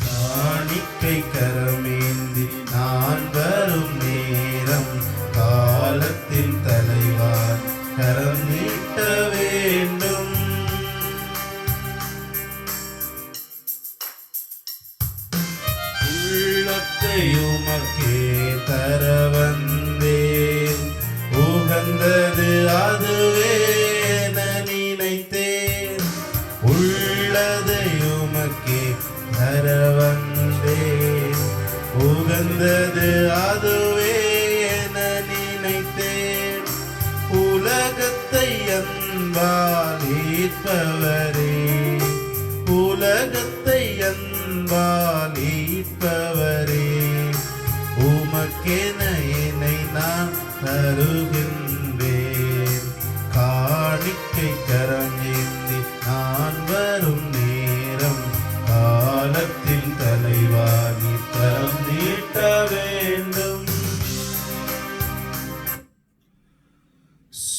காணிக்கை கரமேந்தி நான் வரும் நேரம், காலத்தின் தலைவாணி கரம் நீட்ட வேண்டும். உள்ளத்தையுமக்கே தர வந்தேன், உகந்தது அதுவே என நினைத்தேன். உள்ளதையுமக்கே தர வந்தேன், உகந்தது அதுவே என நினைத்தேன். உலகத்தை அன்பால் ஈர்ப்பவரே, உலகத்தை அன்பால் ஈர்ப்பவரே, உமக்கென என்னை நான் தருகின்றேன். காணிக்கை கரம் ஏந்தி நான் வரும் நேரம், காலத்தில் தலைவாணி கரம் நீட்ட வேண்டும்.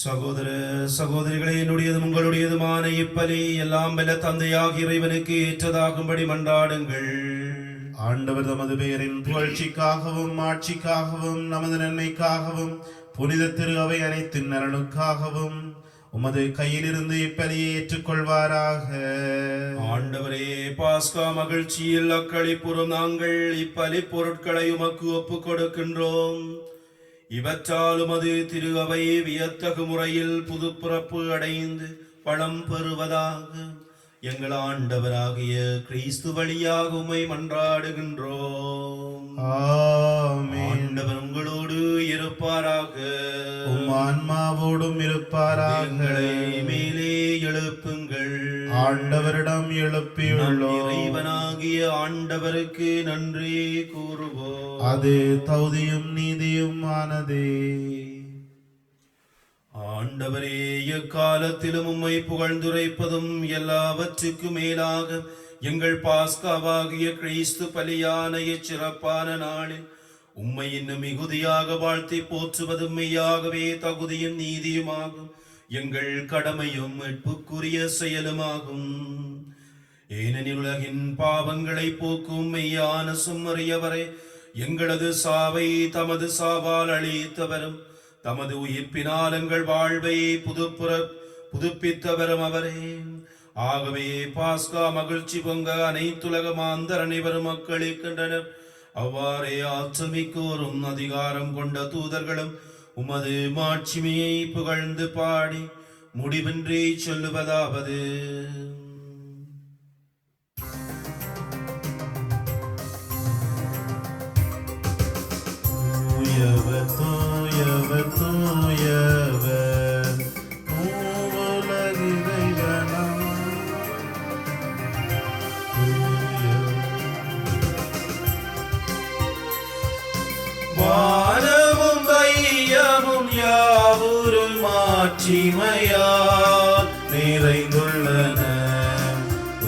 சகோதர சகோதரிகளே, என்னுடையதும் உங்களுடையதுமான இப்பலி எல்லாம் வல்ல தந்தையாகிய இறைவனுக்கு ஏற்றதாகும்படி மன்றாடுங்கள். ஆண்டவர் தமது பெயரின் புகழ்ச்சிக்காகவும் ஆட்சிக்காகவும் நமது நன்மைக்காகவும் புனித திரு அவை அனைத்தின் நலனுக்காகவும் உமது கையிலிருந்து இப்பலியை ஏற்றுக்கொள்வாராக. ஆண்டவரே, பாஸ்கா மகிழ்ச்சியில் அக்களிப்புறும் நாங்கள் இப்பலி பொருட்களை உமக்கு ஒப்புக் கொடுக்கின்றோம். இவற்றால் உமது திரு அவை வியத்தகு முறையில் புதுப்பிறப்பு அடைந்து வளம் பெறுவதாக எங்கள் ஆண்டவராகிய கிறிஸ்து வழியாக உம்மை மன்றாடுகின்றோம். ஆமென். உங்களோடு இருப்பாராக, உம் ஆன்மாவோடும் இருப்பாராக. எங்களை மேலே எழுப்புங்கள். ஆண்டவரிடம் நம் எழுப்பியுள்ளோம். இறைவனாகிய ஆண்டவருக்கு நன்றி கூறுவோம். அது தகுதியும் நீதியும் ஆனதே. ஆண்டவரே, எக்காலத்திலும் உம்மை புகழ்ந்துரைப்பதும் எல்லாவற்றுக்கும் மேலாக எங்கள் பாஸ்காவாகிய கிறிஸ்து பலியான இச்சிறப்பான நாளில் உம்மை இன்னும் மிகுதியாக வாழ்த்தி போற்றுவதும் மெய்யாகவே தகுதியும் நீதியுமாகும். எங்கள் கடமையும் மீட்புக்குரிய செயலுமாகும். ஏனெனில் உலகின் பாவங்களை போக்கும் மெய்யான சும்மறியவரே, எங்களது சாவை தமது சாவால் அழித்தவரும் தமது உயிர்ப்பினால் எங்கள் வாழ்வை புதுப்பித்தவரும் அவரே. ஆகவே பாஸ்கா மகிழ்ச்சி பொங்க அனைத்துலக மாந்தர் அனைவரும் மக்களிக்கின்றனர். அவ்வாறே ஆற்றமிக்கோரும் அதிகாரம் கொண்ட தூதர்களும் உமது மாட்சிமையை புகழ்ந்து பாடி முடிவின்றி சொல்லுவதாவது: தூயவர் தூயவர் தூயவர் மூவுலக இறைவனாம் வானமும் வையமும் யாவரும் மாட்சிமையால் நிறைந்துள்ளன.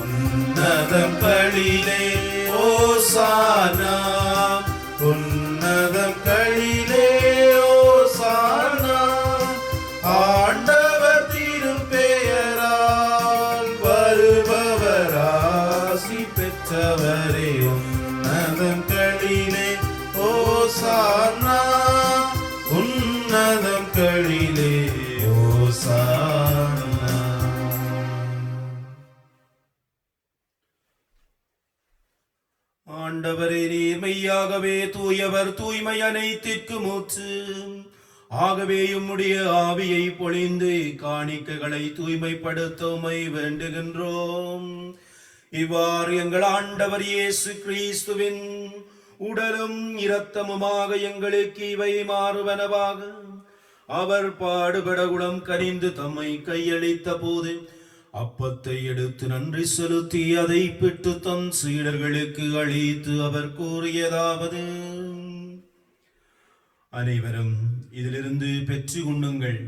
உன்னதங்களிலே ஓசானா, உன்னதங்களிலே ஓசானா. ஆண்டவர் திருப்பெயரால் வருபவர் ஆசி பெற்றவரே. உன்னதங்களிலே ஓசானா, உன்னதங்களிலே ஓசானா. ஆண்டவரே, நீர் மெய்யாகவே தூயவர், தூய்மை அனைத்திற்கு மூச்சு. ஆகவே உம்முடைய ஆவியை பொழிந்து காணிக்கைகளை தூய்மைப்படுத்த உம்மை வேண்டுகின்றோம். இவ்வாறு எங்கள் ஆண்டவர் இயேசு கிறிஸ்துவின் உடலும் இரத்தமுமாக எங்களுக்கு இவை மாறுவனவாக. அவர் பாடுபட குணம் கனிந்து தம்மை கையளித்த போது அப்பத்தை எடுத்து நன்றி செலுத்தி அதை பிட்டு தம் சீடர்களுக்கு அளித்து அவர் கூறியதாவது: அனைவரும் இதிலிருந்து பெற்று உண்ணுங்கள்,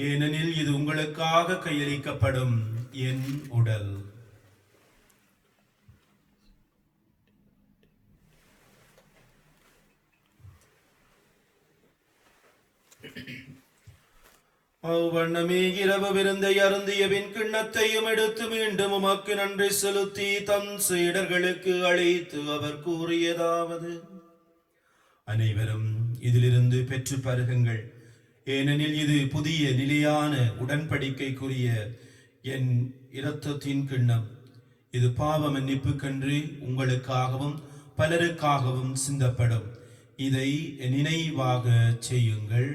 ஏனெனில் இது உங்களுக்காக கையளிக்கப்படும் என் உடல். அவ்வண்ணமே இரவு விருந்தை அருந்தியபின் கிண்ணத்தையும் எடுத்து மீண்டும் உமக்கு நன்றி செலுத்தி தம் சீடர்களுக்கு அளித்து அவர் கூறியதாவது: அனைவரும் இதிலிருந்து பெற்று பருகுங்கள், ஏனெனில் இது புதிய நிலையான உடன்படிக்கைக்குரிய என் இரத்தத்தின் கிண்ணம். இது பாவ மன்னிப்புக்கென்று உங்களுக்காகவும் பலருக்காகவும் சிந்தப்படும். இதை நினைவாக செய்யுங்கள்.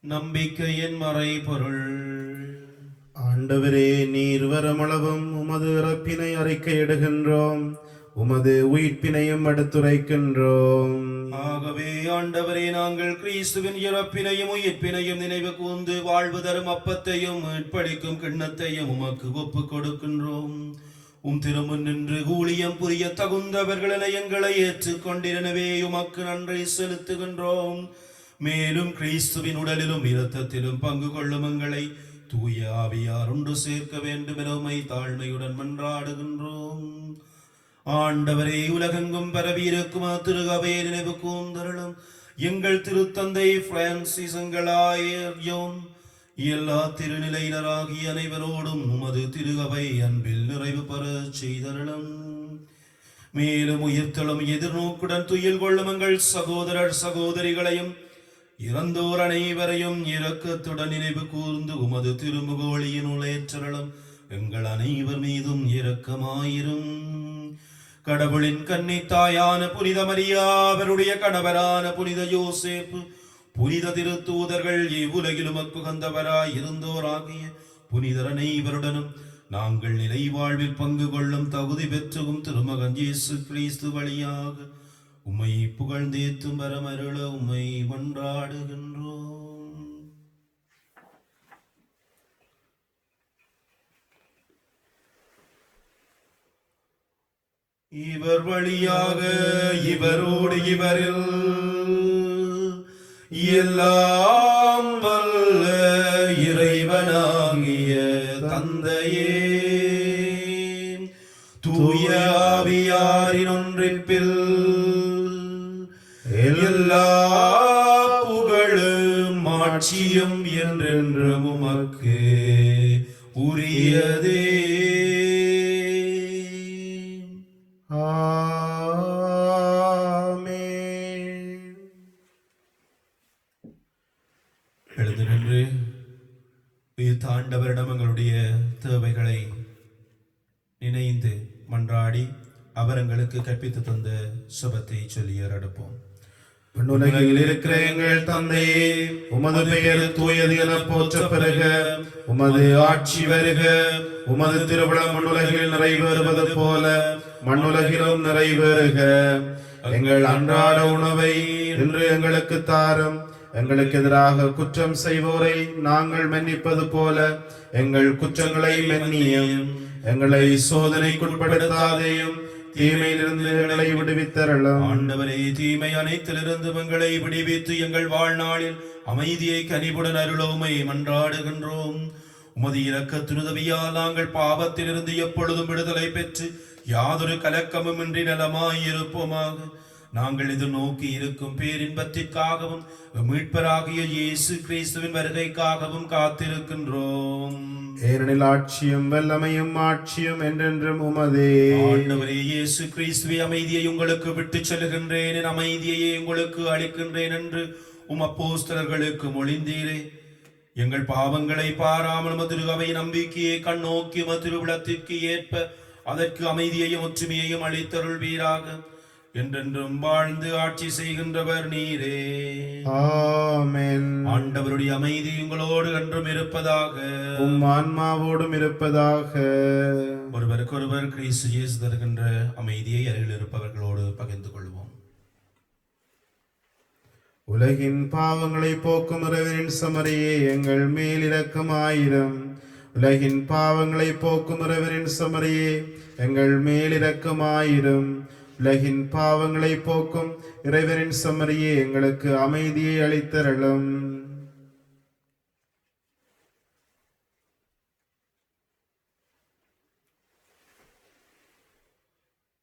நம்பிக்கையின் மறைபொருள். ஆண்டவரே, நீர் வரமளவும் உமது இறப்பினை அறிக்கையிடுகின்றோம், உமது உயிர்ப்பினையும் எடுத்துரைக்கின்றோம். ஆகவே ஆண்டவரே, நாங்கள் கிறிஸ்துவின் இறப்பினையும் உயிர்ப்பினையும் நினைவு கூர்ந்து வாழ்வு தரும் அப்பத்தையும் மீட்பளிக்கும் கிண்ணத்தையும் உமக்கு ஒப்புக் கொடுக்கின்றோம். திருமுன் நின்று ஊழியம் புரிய தகுந்தவர்களை எங்களை ஏற்றுக்கொண்டிருந்தவே உமக்கு நன்றி செலுத்துகின்றோம். மேலும் கிறிஸ்துவின் உடலிலும் இரத்தத்திலும் பங்கு கொள்ளும் எங்களை தூய ஆவியார் ஒன்று சேர்க்க வேண்டும் என உம்மை தாழ்மையுடன் மன்றாடுகின்றோம். ஆண்டவரே, உலகெங்கும் பரவியிருக்கும் திரு அவையை நினைவு கூர்ந்தருளும். எங்கள் திருத்தந்தை பிரான்சிஸ், எங்களாயோம் எல்லா திருநிலையினராகிய அனைவரோடும் உமது திரு அவை அன்பில் நிறைவு பெற செய்தருளும். மேலும் உயிர்த்தெழும் எதிர்நோக்குடன் துயில் கொள்ளும் எங்கள் சகோதரர் சகோதரிகளையும் இறந்தோர் அனைவரையும் இரக்கத்துடன் நினைவு கூர்ந்து உமது திருமுகோளியினுள் ஏற்றருளும். எங்கள் அனைவர் மீதும் இரக்கமாயிரும். கடவுளின் கன்னி தாயான புனித மரியா, அவருடைய கணவரான புனித யோசேப்பு, புனித திருத்தூதர்கள், இவ்வுலகிலும் உகந்தவராய் இருந்தோராகிய புனிதர் அனைவருடனும் நாங்கள் நிலை வாழ்வில் பங்கு கொள்ளும் தகுதி பெற்றவும் திருமகன் இயேசு கிறிஸ்து வழியாக உம்மை புகழ்ந்தேத்தும் வரமருள உம்மை கொண்டாடுகின்றோம். இவர் வழியாக இவரோடு இவரில் எல்லாம் வல்ல இறைவனாகிய தந்தையே, தூய ஆவியாரின் ஒன்றிப்பில் எல்லா புகழும் ஆட்சியும் என்றென்றும் உமக்கு உரியதே. எழுந்து நின்று தாண்டவரிடம் எங்களுடைய தேவைகளை நினைந்து மன்றாடி அவர் எங்களுக்கு கற்பித்து தந்த சுபத்தை சொல்லி ஏறெடுப்போம். உலகில் இருக்கிற எங்கள் தந்தையே, உமது பெயர் தூயது என போற்ற பெறுக. உமது ஆட்சி வருக. உமது திருவிழம் மண்ணுலகில் நிறைவேறுவது போல மண்ணுலகிலும் நிறைவேறுக. எங்கள் அன்றாட உணவை இன்று எங்களுக்கு தாரும். எங்களுக்கு எதிராக குற்றம் செய்வோரை நாங்கள் மன்னிப்பது போல எங்கள் குற்றங்களை மன்னியும். எங்களை சோதனைக்குட்படுத்தாதேயும், தீமையிலிருந்து எங்களை விடுவித்தரலாம். ஆண்டவரே, தீமை அனைத்திலிருந்து எங்களை விடுவித்து எங்கள் வாழ்நாளில் அமைதியை கனிவுடன் அருளோமை மன்றாடுகின்றோம். உமது இரக்கத்தினுதவியால் நாங்கள் பாவத்திலிருந்து எப்பொழுதும் விடுதலை பெற்று யாதொரு கலக்கமும் இன்றி நலமாயிருப்போமாக. நாங்கள் எதிர்நோக்கி இருக்கும் பேரின்பத்திற்காகவும் மீட்பராகிய இயேசு கிறிஸ்துவின் வருகைக்காகவும் காத்திருக்கின்றோம். ஏனெனில் ஆட்சியும் வல்லமையும் ஆட்சியும் என்றென்றும் உமதே. ஆண்டவரே இயேசு கிறிஸ்துவே, அமைதியை உங்களுக்கு விட்டு செல்கின்றேன், என் அமைதியையே உங்களுக்கு அளிக்கின்றேன் என்று உம் அப்போஸ்தலர்களுக்கு மொழிந்தீரே. எங்கள் பாவங்களை பாராமல் மதுருகவை நம்பிக்கையை கண்ணோக்கி மதுருவிடத்திற்கு ஏற்ப அதற்கு அமைதியையும் ஒற்றுமையையும் அளித்தருள்வீராக. என்றென்றும் வாழ்ந்து ஆட்சி செய்கின்றவர் நீரே. ஆமென். ஆண்டவருடைய அமைதி உங்களோடு என்றும் இருப்பதாக, உம் ஆன்மாவோடும் இருப்பதாக. ஒருவருக்கொருவர் கிறிஸ்து இயேசு தருகின்ற அமைதியை அருகில் இருப்பவர்களோடு பகிர்ந்து கொள்வோம். உலகின் பாவங்களை போக்கும் இறைவனின் சமரியே, எங்கள் மேல் இரக்கமாயிரம். உலகின் பாவங்களை போக்கும் இறைவனின் சமரியே, எங்கள் மேல் இரக்கமாயிரம். உலகின் பாவங்களை போக்கும் இறைவனின் சமரியே, எங்களுக்கு அமைதியை அளித்தருளும்.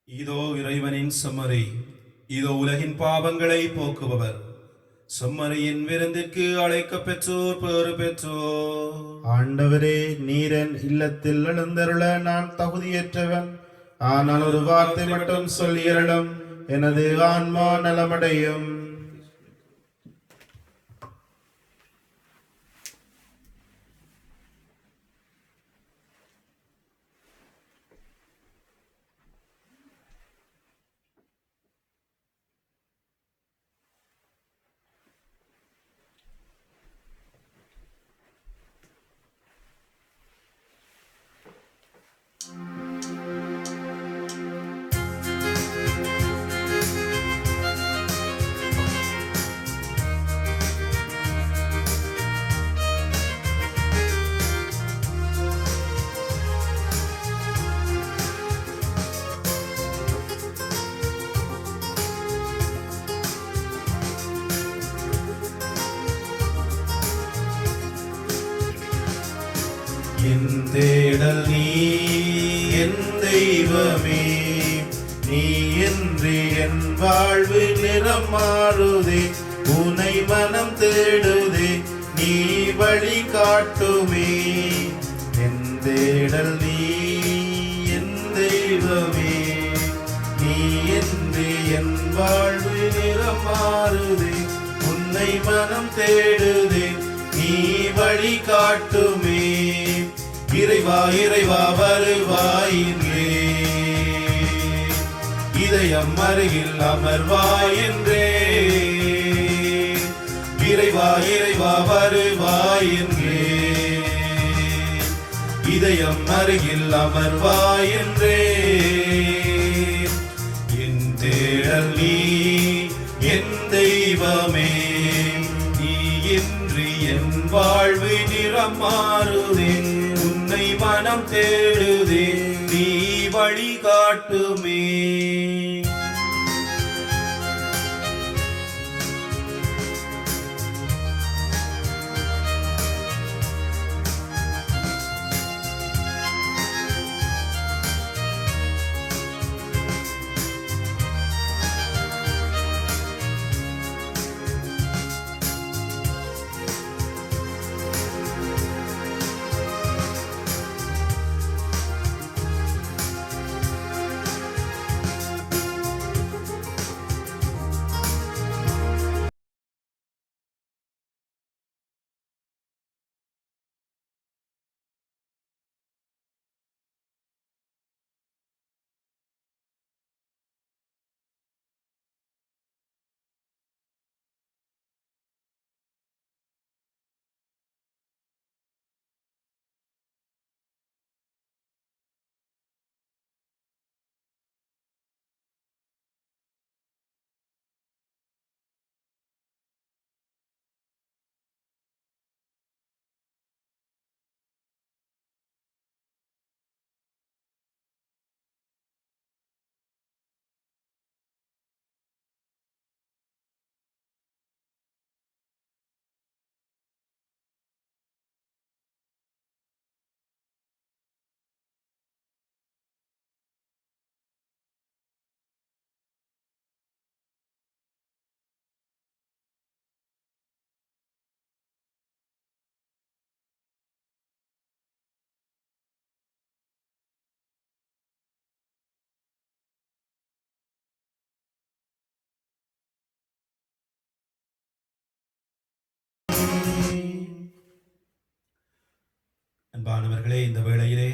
இதோ இறைவனின் செம்மறி, இதோ உலகின் பாவங்களை போக்குபவர். செம்மறியின் விருந்திற்கு அழைக்க பெற்றோர் பேறு பெற்றோர். ஆண்டவரே, நீரன் இல்லத்தில் எழுந்தருள நான் தகுதியற்றவன். ஆனால் ஒரு வார்த்தை மட்டும் சொல்லியருளும், எனது ஆன்மா நலமடையும். என் தேடல் நீ, என் தெய்வமே, நீ இன்றி என் வாழ்வு நிறம் மாறுதே. உனை மனம் தேடுதே, நீ வழி காட்டுமே. என் தேடல் நீ, என் தெய்வமே, நீ இன்றி என் வாழ்வு நிறம் மாறுதே. உன்னை மனம் தேடுதே, நீ வழி காட்டுமே. இறைவா இறைவா வருவாயின்றே, இதயம் அருகில் அமர்வாயின்றே. இறைவா இறைவா வருவாயின்றே, இதயம் அருகில் அமர்வாய் என்றே. என் தேடல் நீ என் தெய்வமே, நீ இன்றி என் வாழ்வு நிறம் மாறுதே. உன்னை மனம் தேடுதே, நீ வழி காட்டுமே. அன்பானவர்களே, இந்த வேளையிலே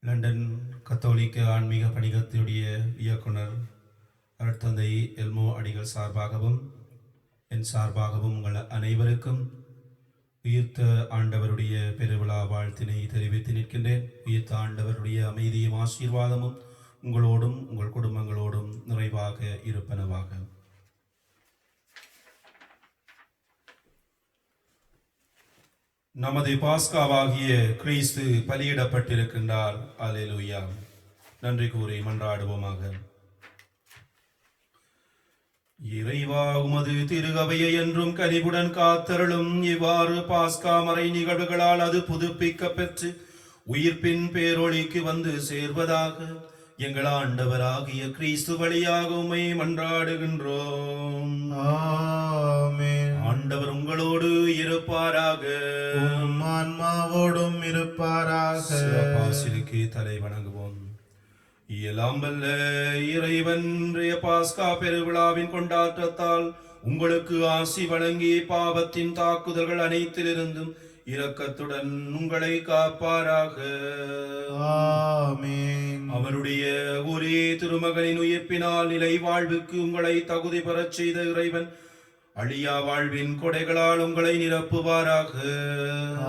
லண்டன் கத்தோலிக்க ஆன்மீக பணிகத்தினுடைய இயக்குனர் அருட்தந்தை எல்மோ அடிகள் சார்பாகவும் என் சார்பாகவும் உங்கள் அனைவருக்கும் உயிர்த்த ஆண்டவருடைய பெருவிழா வாழ்த்தினை தெரிவித்து நிற்கின்றேன். உயிர்த்த ஆண்டவருடைய அமைதியும் ஆசீர்வாதமும் உங்களோடும் உங்கள் குடும்பங்களோடும் நிறைவாக இருப்பனவாக. நமது பாஸ்காவாகிய கிறிஸ்து பலியிடப்பட்டிருக்கின்றார். அல்லேலூயா. நன்றி கூறி மன்றாடுவோமாக. இறைவா, உமது திருகவையை என்றும் கனிவுடன் காத்தருளும். இவ்வாறு பாஸ்கா மறை நிகழ்வுகளால் அது புதுப்பிக்க பெற்று உயிர்ப்பின் பேரொளிக்கு வந்து சேர்வதாக எங்கள் ஆண்டவராகிய கிறிஸ்து வழியாக உம்மை மன்றாடுகின்றோம். ஆமென். ஆண்டவர் உங்களோடு இருப்பாராக, உம் ஆன்மாவோடும் இருப்பாராக. சிறப்பாசிற்கு தலை வணங்குவோம். இயலாம் வல்ல இறைவன் பாஸ்கா பெருவிழாவின் கொண்டாட்டத்தால் உங்களுக்கு ஆசி வழங்கி பாவத்தின் தாக்குதல்கள் அனைத்திலிருந்தும் இரக்கத்துடன் உங்களை காப்பாராக. ஆமென். அவருடைய ஒரே திருமகனின் உயிர்ப்பினால் நிலை வாழ்வுக்கு உங்களை தகுதி பெறச் செய்த இறைவன் அழியா வாழ்வின் கொடைகளால் உங்களை நிரப்புவாராக.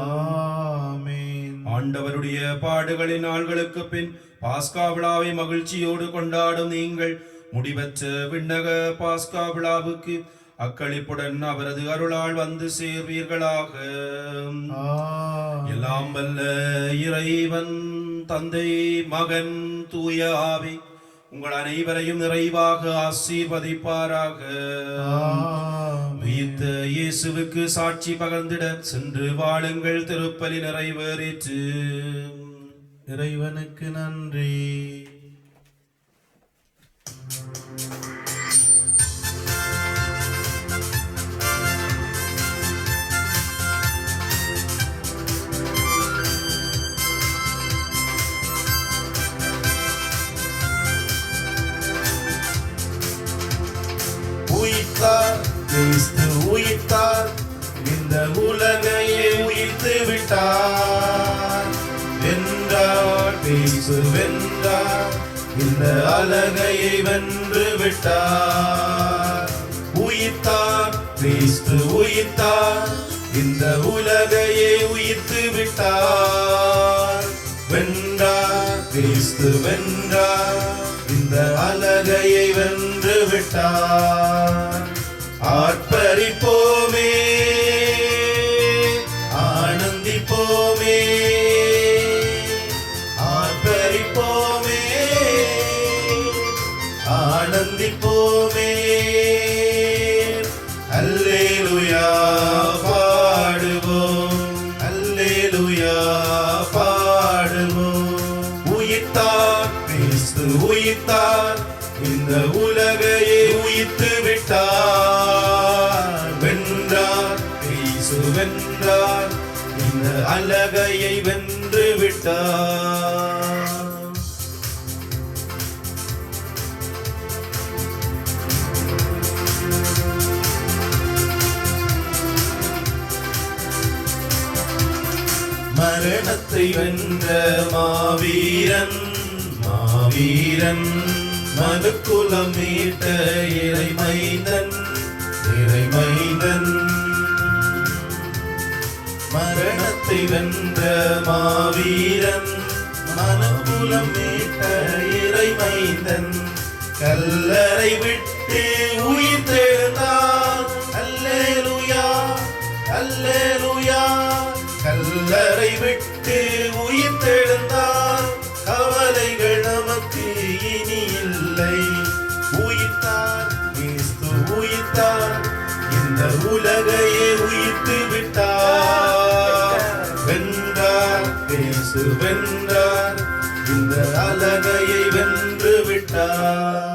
ஆமென். ஆண்டவருடைய பாடுகளின் நாள்களுக்கு பின் பாஸ்கா விழாவை மகிழ்ச்சியோடு கொண்டாடும் நீங்கள் முடிவற்ற விண்ணக பாஸ்கா விழாவுக்கு அக்களிப்புடன் அவரது அருளால் வந்து சேர்வீர்களாக. எல்லாம் வல்ல இறைவன் தந்தை, மகன், தூய ஆவி உங்கள் அனைவரையும் நிறைவாக ஆசீர்வதிப்பாராக. உயிர்த்த இயேசுவுக்கு சாட்சி பகர்ந்திட சென்று வாழுங்கள். திருப்பலி நிறைவேறிற்று. இறைவனுக்கு நன்றி. உயிர்த்தார், கிறிஸ்து உயிர்த்தார், இந்த உலகையே உயிர்த்து விட்டார். வென்றார், கிறிஸ்து வென்றார், இந்த அலகையை வென்று விட்டார். உயிர்த்தார், கிறிஸ்து உயிர்த்தார், இந்த உலகையே உயிர்த்து விட்டார். வென்றார், கிறிஸ்து வென்றார், இந்த அலகையை வென்று விட்டார். ஆர்ப்பரிப்போமே, ஆனந்திப்போமே, ஆர்ப்பரிப்போமே, ஆனந்திப்போமே. அல்லேலூயா பாடுவோம், அல்லேலூயா பாடுவோம். உயிர்த்தார், கிறிஸ்து உயிர்த்தார், இந்த உலகையே உயிர்த்து விட்டார். வென்றார், கிறிஸ்து வென்றார், இந்த அலகையை வென்று விட்டார். மரணத்தை வென்ற மாவீரன், மாவீரன், மனுக்குலம் மீட்ட இறைமைந்தன், இறைமைந்தன். மரணத்தை வென்ற மாவீரன், மனுக்குலம் மீட்ட இறைமைந்தன். கல்லறை விட்டு உயிர் தெழுந்தான். அல்லேலூயா, அல்லேலூயா. கல்லறை விட்டு உயிர் தெழுந்தார், கவலைகள் நமக்கு இனி இல்லை. உயிர்த்தார், கிறிஸ்து உயிர்த்தார், இந்த உலகையே உயிர்த்து விட்டார். வென்றார், கிறிஸ்து வென்றார், இந்த அலகையை வென்று விட்டார்.